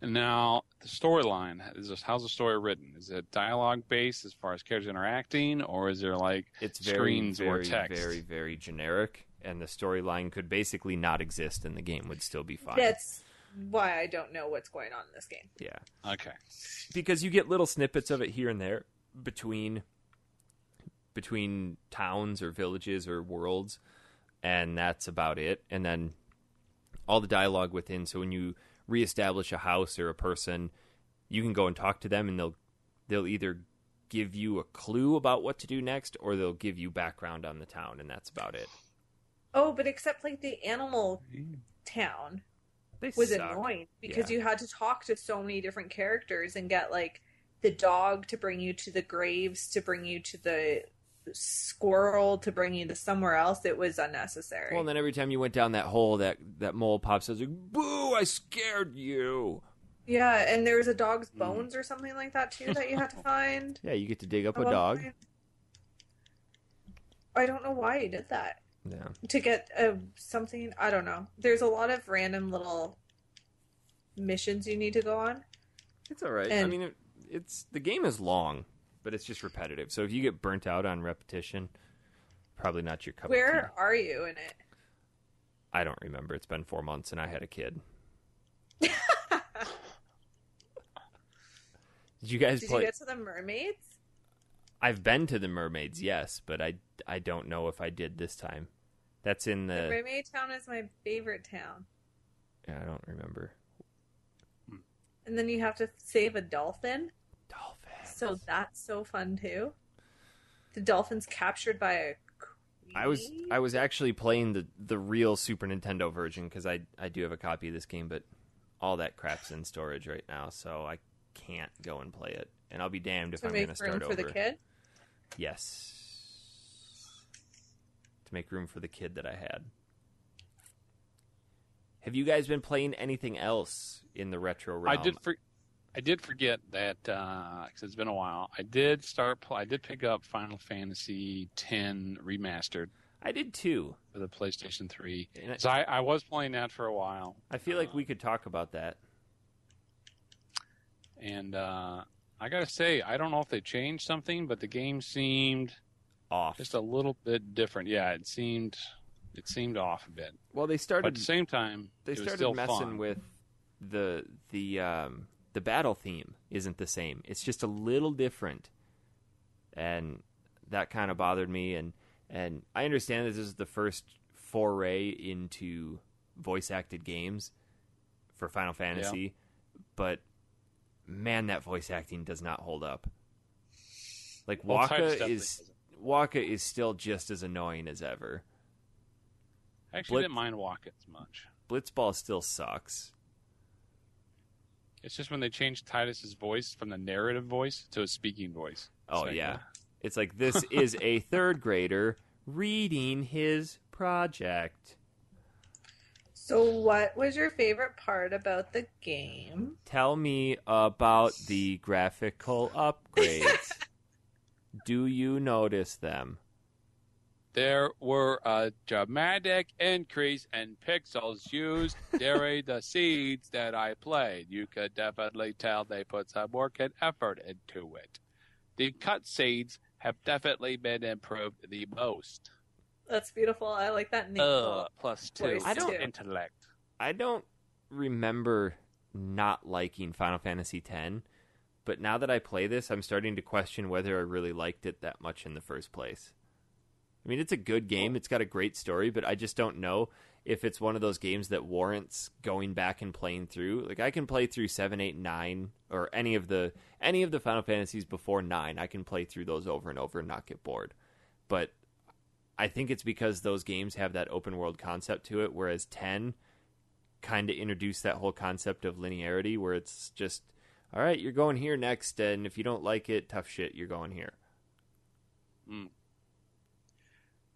And now the storyline. How's the story written? Is it dialogue based as far as characters interacting, or is there like It's very, screens very, or text? very, very generic, and the storyline could basically not exist, and the game would still be fine. That's why I don't know what's going on in this game. Yeah. Okay. Because you get little snippets of it here and there between towns or villages or worlds, and that's about it. And then all the dialogue within. So when you reestablish a house or a person, you can go and talk to them, and they'll either give you a clue about what to do next, or they'll give you background on the town, and that's about it. Oh, but except like the animal town They was suck. annoying because Yeah. you had to talk to so many different characters and get like the dog to bring you to the graves, to bring you to the squirrel, to bring you to somewhere else. It was unnecessary. Well, and then every time you went down that hole, that mole pops out like, "Boo! I scared you." Yeah, and there was a dog's bones or something like that too that you had to find. Yeah, you get to dig up a At one dog. point. I don't know why he did that. Yeah. To get something, I don't know. There's a lot of random little missions you need to go on. It's all right. I And- mean, it's the game is long, but it's just repetitive. So if you get burnt out on repetition, probably not your cup of tea. Where are you in it? I don't remember. It's been 4 months, and I had a kid. Did you guys Did play? you get to the mermaids? I've been to the mermaids, yes, but I don't know if I did this time. That's in The the. mermaid town is my favorite town. Yeah, I don't remember. And then you have to save a dolphin. Dolphins. So that's so fun too. The dolphin's captured by a queen. I was actually playing the real Super Nintendo version because I do have a copy of this game, but all that crap's in storage right now, so I can't go and play it. And I'll be damned if to I'm make going to start room over. for the kid. Yes. To make room for the kid that I had. Have you guys been playing anything else in the retro realm? I did forget that because it's been a while. I did pick up Final Fantasy X remastered. I did too. For the PlayStation 3. And So I was playing that for a while. I feel like we could talk about that. And I gotta say, I don't know if they changed something, but the game seemed Off. just a little bit different. Yeah, it seemed off a bit. Well, they started. But at the same time, They it was started still messing fun. with the battle theme isn't the same. It's just a little different, and that kind of bothered me. And I understand that this is the first foray into voice acted games for Final Fantasy, but man, that voice acting does not hold up. Like Well, Titus definitely Waka is still just as annoying as ever. Actually, I didn't mind Walk as much. Blitzball still sucks. It's just when they changed Titus's voice from the narrative voice to a speaking voice. Oh, It's like, yeah. It's like, this is a third grader reading his project. So what was your favorite part about the game? Tell me about the graphical upgrades. Do you notice them? There were a dramatic increase in pixels used during the seeds that I played. You could definitely tell they put some work and effort into it. The cut seeds have definitely been improved the most. That's beautiful. I like that name. Plus two. Voice I don't- too. Intellect. I don't remember not liking Final Fantasy X, but now that I play this, I'm starting to question whether I really liked it that much in the first place. I mean, it's a good game. It's got a great story, but I just don't know if it's one of those games that warrants going back and playing through. Like, I can play through 7, 8, 9, or any of the Final Fantasies before 9. I can play through those over and over and not get bored. But I think it's because those games have that open world concept to it, whereas 10 kind of introduced that whole concept of linearity, where it's just, all right, you're going here next, and if you don't like it, tough shit, you're going here.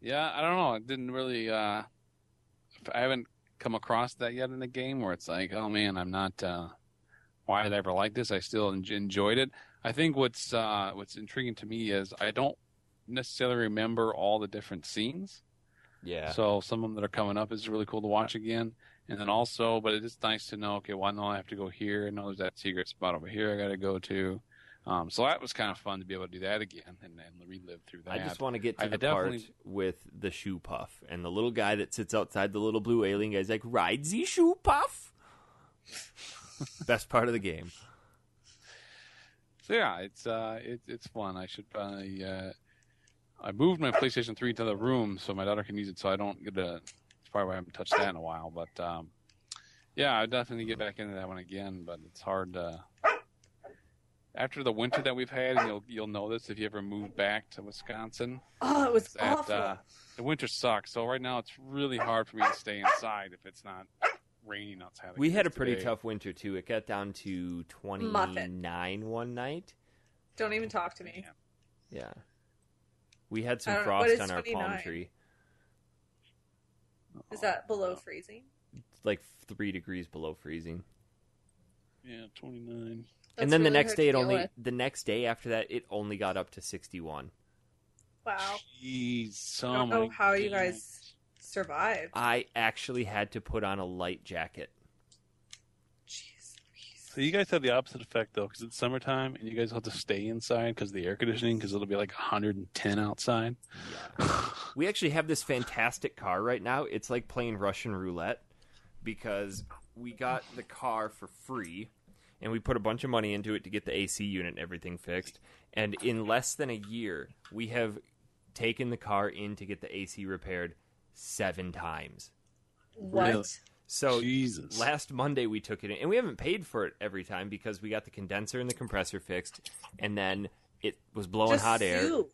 Yeah, I don't know. It didn't really. I haven't come across that yet in the game where it's like, oh man, I'm not. Why did I ever like this? I still enjoyed it. I think what's intriguing to me is I don't necessarily remember all the different scenes. Yeah. So some of them that are coming up is really cool to watch again. And then also, but it is nice to know, okay, well, I know I have to go here. I know there's that secret spot over here I got to go to. So that was kind of fun to be able to do that again and relive through that. I just want to get to I the definitely- part with the shoe puff and the little guy that sits outside the little blue alien guy's like, ride the shoe puff. Best part of the game. So yeah, it's fun. I should probably. I moved my PlayStation 3 to the room so my daughter can use it, so I don't get to. That's probably why I haven't touched that in a while. But yeah, I definitely get back into that one again. But it's hard after the winter that we've had, and you'll know this if you ever move back to Wisconsin. Oh, it was That awful. the winter sucks. So right now it's really hard for me to stay inside if it's not raining outside. like We it had a is pretty today. tough winter, too. It got down to 29 Muffin. one night. Don't even talk to me. Yeah. We had I some don't know. What frost is on our palm 29? tree. Is that below freezing? It's like 3 degrees below freezing. Yeah, 29. That's And then the really next hard day, to deal with. the next day after that, it only got up to 61. Wow. Jeez, I oh don't know my how you goodness. guys survived. I actually had to put on a light jacket. Jeez Louise. So you guys have the opposite effect though, because it's summertime and you guys have to stay inside because of the air conditioning, because it'll be like 110 outside. Yeah. We actually have this fantastic car right now. It's like playing Russian roulette because we got the car for free and we put a bunch of money into it to get the AC unit and everything fixed. And in less than a year, we have taken the car in to get the AC repaired 7 times. What? Really? So Jesus. last Monday we took it in, and we haven't paid for it every time because we got the condenser and the compressor fixed, and then it was blowing Just hot air. sue.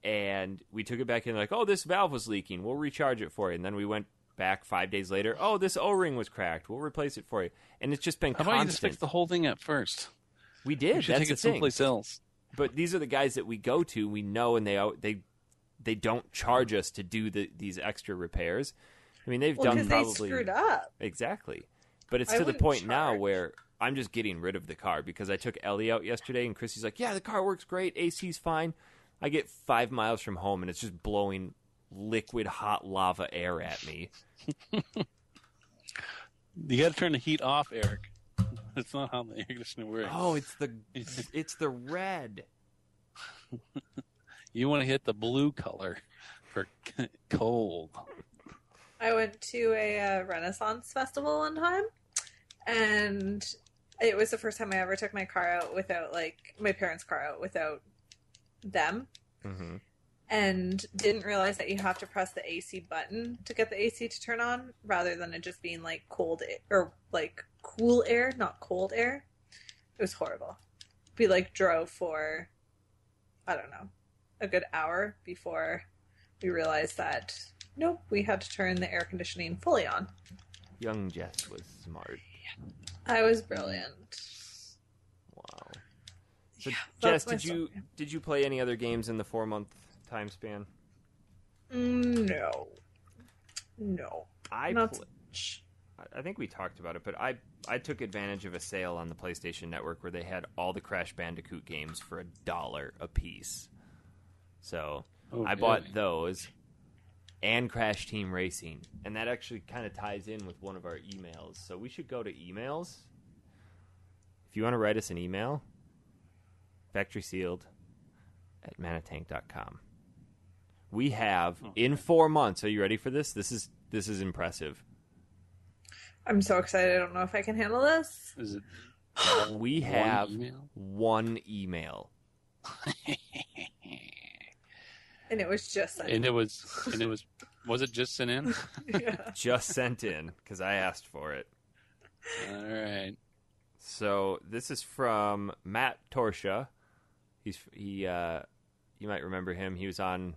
And we took it back in like, oh, this valve was leaking. We'll recharge it for you. And then we went back 5 days later. Oh, this O-ring was cracked. We'll replace it for you. And it's just been How about you just constant. fix the whole thing at first? We did. You should That's take the it thing. someplace else. But these are the guys that we go to. We know, and they don't charge us to do these extra repairs. I mean, they've done Because probably they screwed up. exactly. But it's I to the wouldn't point now charge. where I'm just getting rid of the car because I took Ellie out yesterday, and Chrissy's like, "Yeah, the car works great. AC's fine." I get 5 miles from home, and it's just blowing liquid hot lava air at me. You got to turn the heat off, Eric. That's not how the air conditioner works. Oh, it's the red. You want to hit the blue color for cold. I went to a Renaissance festival one time, and it was the first time I ever took my car out without, like, my parents' car out without them, Mm-hmm. and didn't realize that you have to press the AC button to get the AC to turn on, rather than it just being like cold or like cool air, not cold air. It was horrible. We like drove for, I don't know, a good hour before we realized that nope, we had to turn the air conditioning fully on. Young Jess was smart. I was brilliant. Wow. So, Yeah, Jess, that's my did you play any other games in the 4-month time span? No. Not pl- much. I think we talked about it, but I took advantage of a sale on the PlayStation Network where they had all the Crash Bandicoot games for $1 a piece. So Oh, I bought those and Crash Team Racing, and that actually kind of ties in with one of our emails. So we should go to emails. If you want to write us an email, factory sealed at manatank.com. We have in 4 months. Are you ready for this? This is impressive. I'm so excited. I don't know if I can handle this. Is it? We one have email? 1 email. And it was just like, and it was it just sent in? yeah. Just sent in because I asked for it. All right. So this is from Matt Torsha. You might remember him. He was on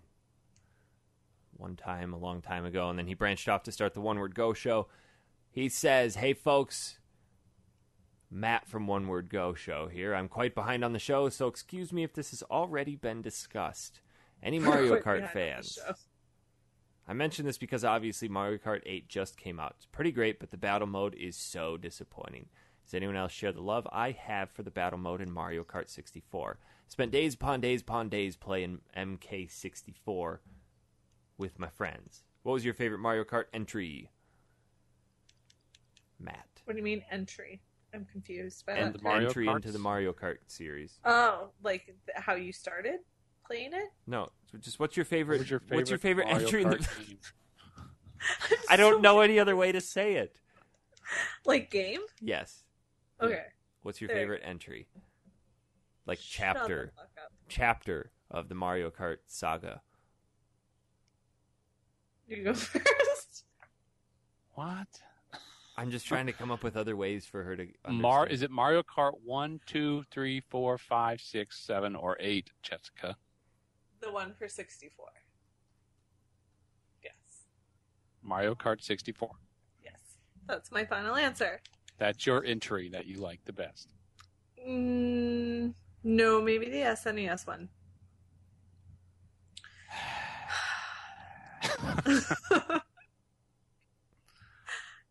one time a long time ago, and then he branched off to start the One Word Go show. He says, "Hey folks, Matt from One Word Go show here. I'm quite behind on the show, so excuse me if this has already been discussed. Any Mario Quite Kart behind on the fans?" show. I mention this because obviously Mario Kart 8 just came out. It's pretty great, but the battle mode is so disappointing. Does anyone else share the love I have for the battle mode in Mario Kart 64? Spent days upon days upon days playing MK64 with my friends. What was your favorite Mario Kart entry? Matt. What do you mean entry? I'm confused by And that. the Mario Entry Karts? into the Mario Kart series. Oh, like how you started playing it? No, just what's your favorite? What's your favorite Mario entry? In the... Kart game? I don't know any other way to say it. Like game? Yes. Okay. What's your There. favorite entry? Like Shut the chapter fuck up. chapter of the Mario Kart saga. You go first. What? I'm just trying to come up with other ways for her to understand. Is it Mario Kart 1, 2, 3, 4, 5, 6, 7, or 8, Jessica? The one for 64. Yes. Mario Kart 64. Yes. That's my final answer. That's your entry that you like the best. No, maybe the SNES one.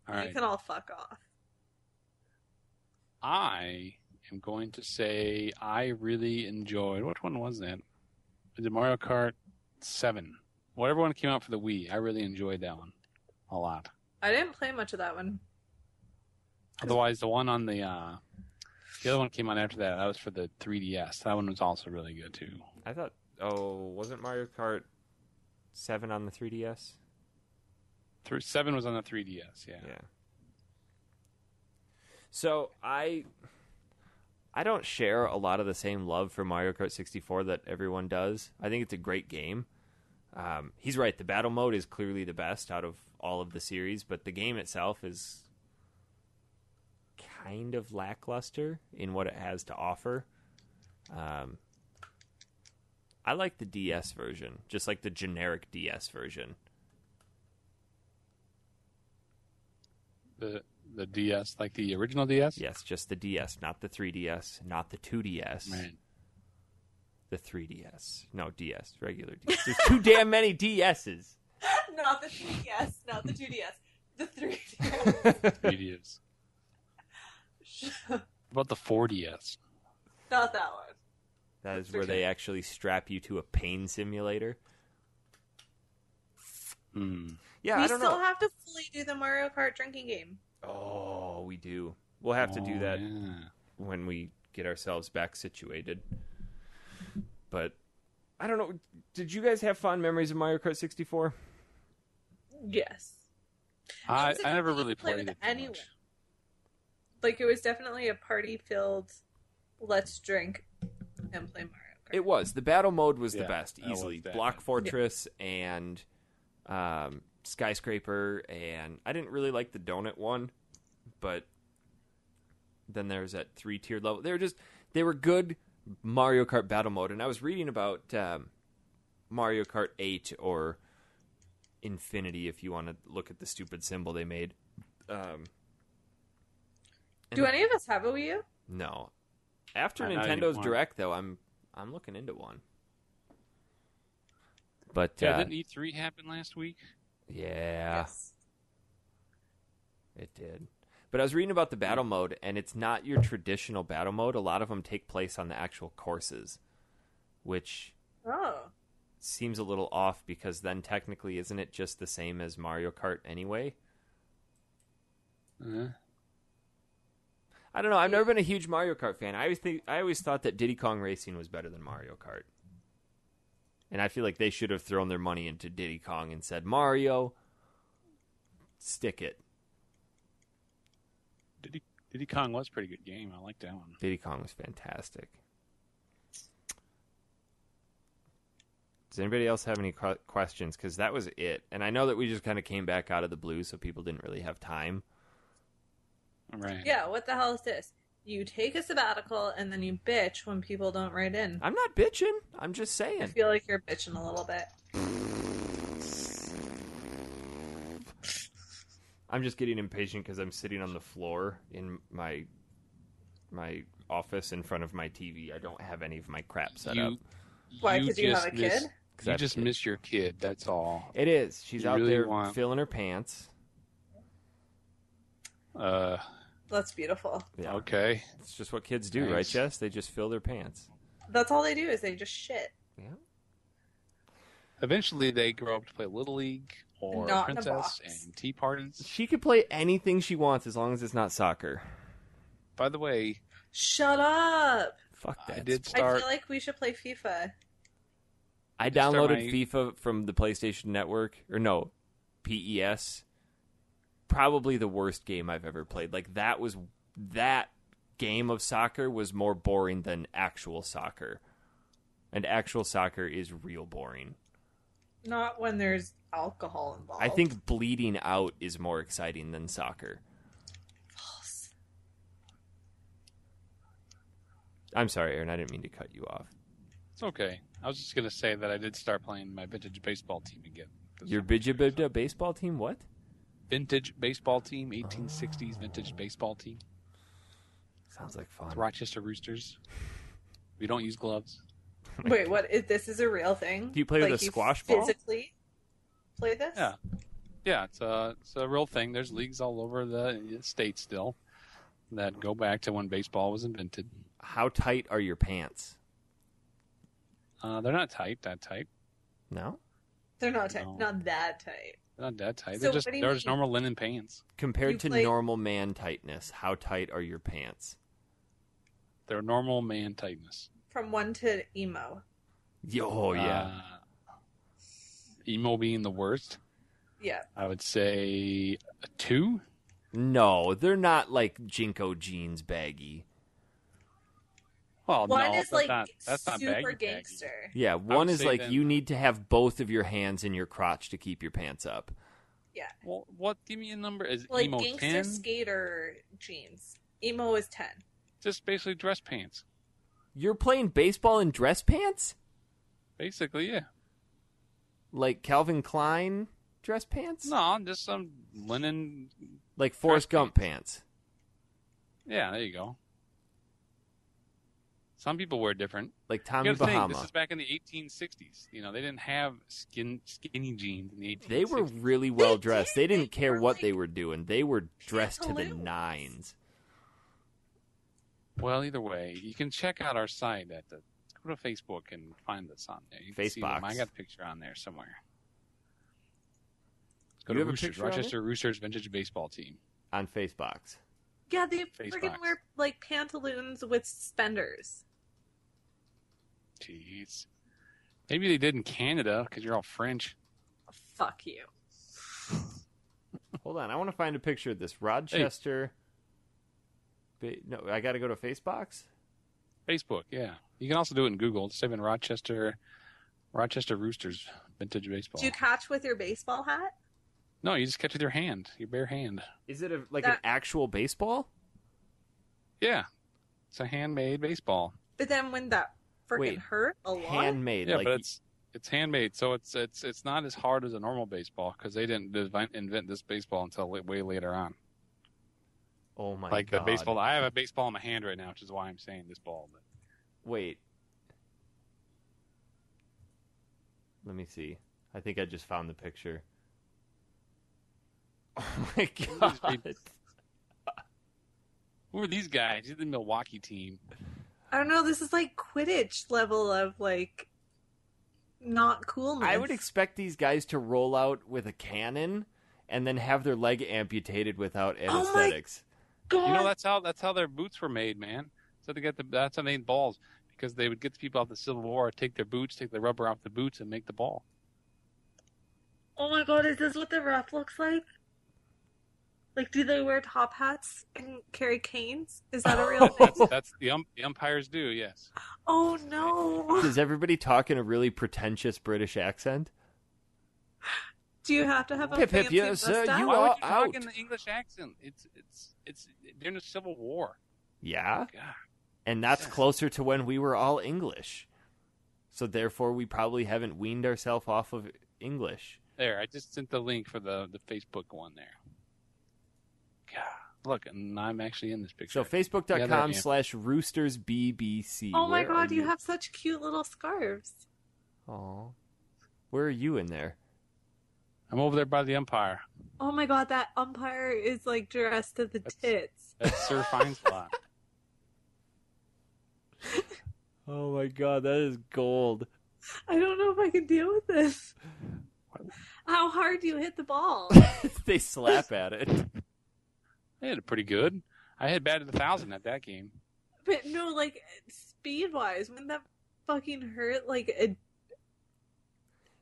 All right. You can all fuck off. I am going to say I really enjoyed. Which one was that? Was it Mario Kart 7? Whatever one came out for the Wii. I really enjoyed that one a lot. I didn't play much of that one. Otherwise, the one on the other one came on after that. That was for the 3DS. That one was also really good too. I thought, wasn't Mario Kart 7 on the 3DS? 7 was on the 3DS. Yeah. So I don't share a lot of the same love for Mario Kart 64 that everyone does. I think it's a great game. He's right. The battle mode is clearly the best out of all of the series, but the game itself is kind of lackluster in what it has to offer. I like the DS version, just like the generic DS version. The DS, like the original DS? Yes, just the DS, not the 3DS, not the 2DS. Right. The 3DS. No, DS, regular DS. There's too damn many DSs. Not the 3DS, not the 2DS, the 3DS. 3DS. What about the 4DS? Not that one. That is where they actually strap you to a pain simulator. Yeah, We I don't still know. have to fully do the Mario Kart drinking game. Oh, we do. We'll have to do that Yeah. when we get ourselves back situated. But I don't know. Did you guys have fond memories of Mario Kart 64? Yes. I It was a never good game really to play played with it too anyone. much. Like, it was definitely a party-filled, let's drink and play Mario Kart. It was. The battle mode was the Yeah, best, that was easily. bad. Block Fortress and Skyscraper, and I didn't really like the donut one, but then there's that 3-tiered level. They were good Mario Kart battle mode, and I was reading about Mario Kart 8 or Infinity, if you want to look at the stupid symbol they made. Do any of us have a Wii U? No. After Not Nintendo's anymore. Direct, though, I'm looking into one. But Yeah, didn't E3 happen last week? yeah, Yes. it did. But I was reading about the battle mode, and it's not your traditional battle mode. A lot of them take place on the actual courses, which Oh. seems a little off because then technically isn't it just the same as Mario Kart anyway? I don't know. I've never been a huge Mario Kart fan. I always thought that Diddy Kong Racing was better than Mario Kart. And I feel like they should have thrown their money into Diddy Kong and said, Mario, stick it. Diddy Kong was a pretty good game. I like that one. Diddy Kong was fantastic. Does anybody else have any questions? Because that was it. And I know that we just kind of came back out of the blue, so people didn't really have time. Right. Yeah, what the hell is this? You take a sabbatical and then you bitch when people don't write in. I'm not bitching. I'm just I saying. feel like you're bitching a little bit. I'm just getting impatient because I'm sitting on the floor in my office in front of my TV. I don't have any of my crap set up. Why, 'cause you have a miss- kid? You just miss your kid. That's all. It is. She's You out really there want- filling her pants. That's beautiful. Yeah. Okay. It's just what kids do, right, Nice. Jess? They just fill their pants. That's all they do is they just shit. Yeah. Eventually, they grow up to play Little League or Not in a Princess box. and tea parties. She could play anything she wants as long as it's not soccer. By the way, Shut up! Fuck that. I did sport. I start. feel like we should play FIFA. I start downloaded my- FIFA from the PlayStation Network. Or no, PES. Probably the worst game I've ever played. Like, that game of soccer was more boring than actual soccer. And actual soccer is real boring. Not when there's alcohol involved. I think bleeding out is more exciting than soccer. False. I'm sorry, Aaron. I didn't mean to cut you off. It's okay. I was just gonna say that I did start playing my vintage baseball team again. Your Bidja baseball team? What? Vintage baseball team, 1860s vintage baseball team. Sounds like fun. It's Rochester Roosters. We don't use gloves. Wait, what? This is a real thing? Do you play with a you squash ball? Physically play this? Yeah. Yeah, it's a real thing. There's leagues all over the state still that go back to when baseball was invented. How tight are your pants? They're not that tight. No? They're not tight. No. Not that tight. They're not that tight. So They're what do you just mean? normal linen pants. Compared You to play- normal man tightness, how tight are your pants? They're normal man tightness. From 1 to emo. Oh, yeah. Emo being the worst. Yeah. I would say a 2. No, they're not like Jinko jeans baggy. Well, One no, is but like that's not super baggy. gangster. Yeah, would one is say like then- you need to have both of your hands in your crotch to keep your pants up. Yeah. Well, what? Give me a number. Is Like emo gangster 10? skater jeans. Emo is 10. Just basically dress pants. You're playing baseball in dress pants? Basically, yeah. Like Calvin Klein dress pants? No, just some linen. Like Forrest dress Gump pants. Yeah, there you go. Some people wear different. Like You Tommy gotta think, Bahama. this is back in the 1860s. You know, they didn't have skinny jeans in the 1860s. They were really well dressed. They didn't They care were what like they were doing. They were dressed to the pantaloons. nines. Well, either way, you can check out our site at the. Go to Facebook and find us on there. You can see them. Facebox. I got a picture on there somewhere. Go You to have a Roosters, picture on it? Rochester Roosters vintage baseball team. On Facebox. Yeah, they Face freaking box. wear like pantaloons with suspenders. Jeez. Maybe they did in Canada because you're all French. Fuck you. Hold on, I want to find a picture of this. Rochester. No, I got to go to Facebox? Facebook, yeah. You can also do it in Google. Just type in Rochester Roosters vintage baseball. Do you catch with your baseball hat? No, you just catch with your hand, your bare hand. Is it an That- actual baseball? Yeah, it's a handmade baseball. But then when that freaking Wait, hurt a lot. Handmade. Yeah, like, but it's handmade, so it's not as hard as a normal baseball because they didn't invent this baseball until way later on. oh my Like god. the baseball, I have a baseball in my hand right now, which is why I'm saying this ball. But Wait. Let me see. I think I just found the picture. Oh my god. who are these guys? These are the Milwaukee team. I don't know, this is like Quidditch level of like not coolness. I would expect these guys to roll out with a cannon and then have their leg amputated without Oh my anesthetics. God. You know that's how their boots were made, man. So that's how they made balls because they would get the people out the Civil War, take their boots, take the rubber off the boots, and make the ball. Oh my god, is this what the ref looks like? Like, do they wear top hats and carry canes? Is that a real thing? That's the umpires do, yes. Oh no. Does everybody talk in a really pretentious British accent? Do you have to have a Pip, pip, fancy yes, sir, mustache? you Why are would you talk out. in the English accent? It's during the Civil War. Yeah. God. And that's Yes. closer to when we were all English. So therefore, we probably haven't weaned ourselves off of English. There, I just sent the link for the Facebook one there. God, look, and I'm actually in this picture. So Yeah, there I am. facebook.com/roostersbbc. Oh my Where god, are you have such cute little scarves. Aw. Where are you in there? I'm over there by the umpire. Oh my god, that umpire is like dressed to the tits. That's Sir Feinslot. Oh my god, that is gold. I don't know if I can deal with this. How hard do you hit the ball? They slap at it. They hit it pretty good. I had batted 1,000 at that game. But no, like speed wise, wouldn't that fucking hurt? Like a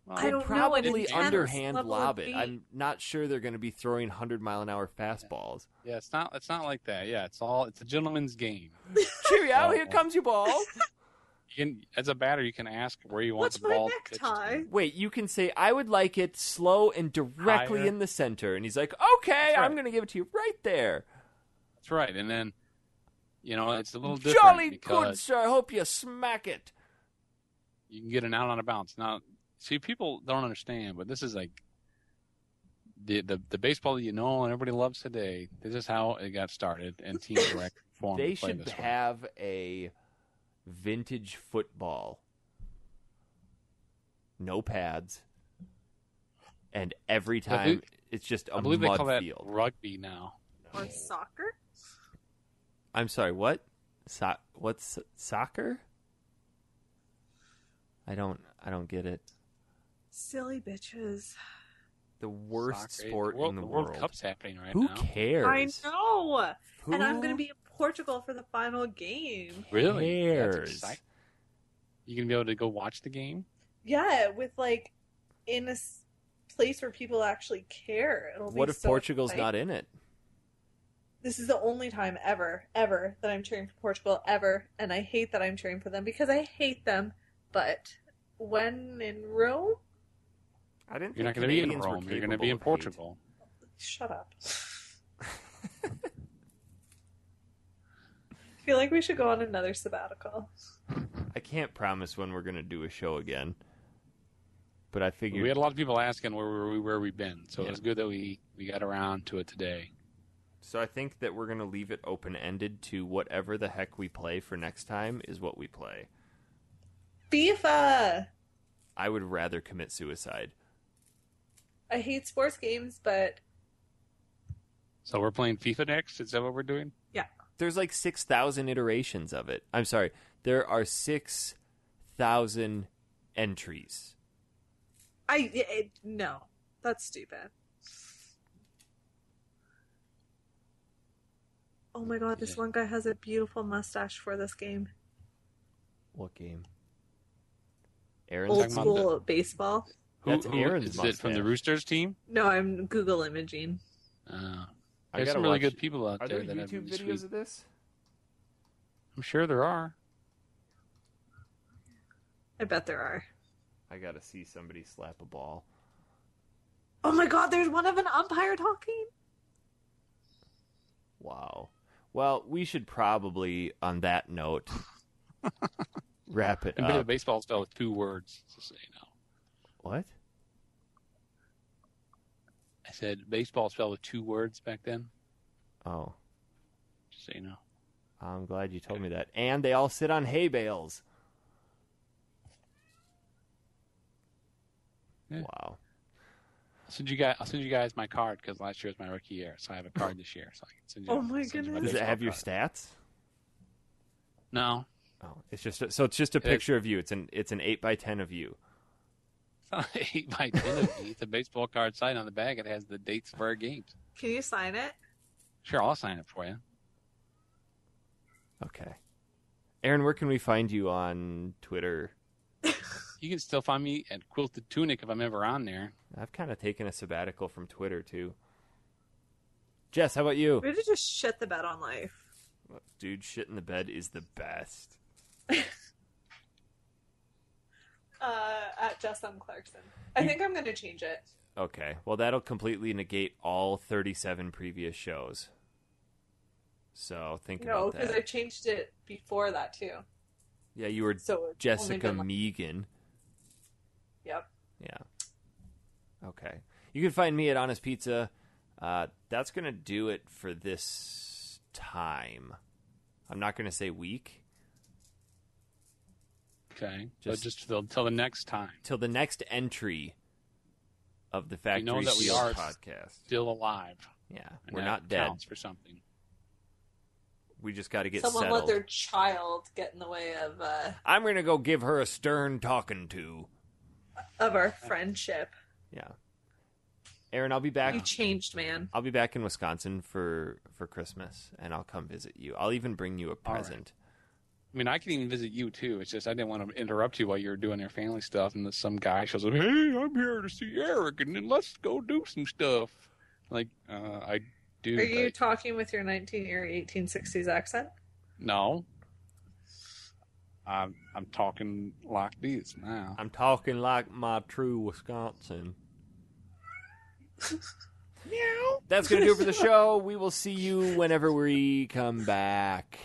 Well, I don't know, an Probably intense underhand level of lob it. beat. I'm not sure they're going to be throwing 100-mile-an-hour fastballs. Yeah, it's not like that. Yeah, it's a gentleman's game. Cheerio, Oh. here comes your ball. You can, as a batter, you can ask where you want What's the my ball to pitch to. necktie? Wait, you can say, I would like it slow and directly Higher. in the center. And he's like, okay, That's right. I'm going to give it to you right there. That's right. And then, it's a little different Jolly good, because sir. I hope you smack it. you can get an out on a bounce. Now, see, people don't understand, but this is like the baseball that you know and everybody loves today. This is how it got started, and teams were formed. They to play should this way. have a vintage football. No pads. And every I believe- time, it's just a I believe they mud call that field. rugby now. Or soccer? I'm sorry, what? What's soccer? I don't get it. Silly bitches. The worst Soccer. sport in the The world. World Cup's happening right Who now. cares? I know. Who And I'm going to be in Portugal for the final game. Really? cares? That's exciting. You gonna be able to go watch the game? Yeah, with like in a place where people actually care. What if Portugal's not in it? This is the only time ever that I'm cheering for Portugal ever, and I hate that I'm cheering for them because I hate them. But when in Rome, I didn't. You're not think going to be in Canadians were Rome. You're going to capable be in of hate. Portugal. shut up. I feel like we should go on another sabbatical. I can't promise when we're going to do a show again, but I figured We had a lot of people asking where we've been, so Yeah. it's good that we got around to it today. So I think that we're going to leave it open-ended to whatever the heck we play for next time is what we play. FIFA! I would rather commit suicide. I hate sports games, but So we're playing FIFA next? Is that what we're doing? There's like 6,000 iterations of it. I'm sorry. There are 6,000 entries. No. That's stupid. Oh my god, this Yeah. one guy has a beautiful mustache for this game. What game? Aaron's Old talking about school baseball. That's Aaron's is it from the mustache. Roosters team? No, I'm Google imaging. I There's gotta some really watch- good people out Are there there that have YouTube really videos sweet. of this? I'm sure there are. I bet there are. I gotta see somebody slap a ball. Oh my god, there's one of an umpire talking. Wow. Well, we should probably, on that note, wrap it And the up. baseball spelled with 2 words, just so you know. What? I said baseball spelled with 2 words back then, Oh, just so you know. I'm glad you told me that. And they all sit on hay bales. Yeah. Wow. I'll send you guys my card because last year was my rookie year, so I have a card this year, so I can send you. Oh my send you goodness. Does it baseball have your card. stats? No, Oh, it's just so it's just a It- picture of you. It's an 8x10 of you. it's not 8x10 of me. It's a baseball card signed on the back. It has the dates of our games. Can you sign it? Sure, I'll sign it for you. Okay. Aaron, where can we find you on Twitter? You can still find me at Quilted Tunic if I'm ever on there. I've kind of taken a sabbatical from Twitter too. Jess, how about you? We should just shit the bed on life. Dude, shit in the bed is the best. At Jess M. Clarkson. I think I'm going to change it. Okay, well that'll completely negate all 37 previous shows. So think No, about because that. I changed it before that too. Yeah, you were So it's only Jessica been like- Megan. Yep. Yeah. Okay. You can find me at Honest Pizza. That's going to do it for this time. I'm not going to say week. Okay, Just- till the next time. Till the next entry of the Factory know that we Field are podcast. Still alive. Yeah, And we're that not dead. counts for something. We just got to get Someone settled. let their child get in the way of I'm going to go give her a stern talking to. our friendship. Yeah. Aaron, I'll be back. You changed, man. I'll be back in Wisconsin for Christmas, and I'll come visit you. I'll even bring you a All right. present. I mean, I can even visit you too. It's just I didn't want to interrupt you while you were doing your family stuff, and then some guy shows up. Hey, I'm here to see Eric, and then let's go do some stuff. Like, I do. Are you but talking with your 1860s accent? no. I'm talking like this now. I'm talking like my true Wisconsin. Meow. That's going to do it for the show. We will see you whenever we come back.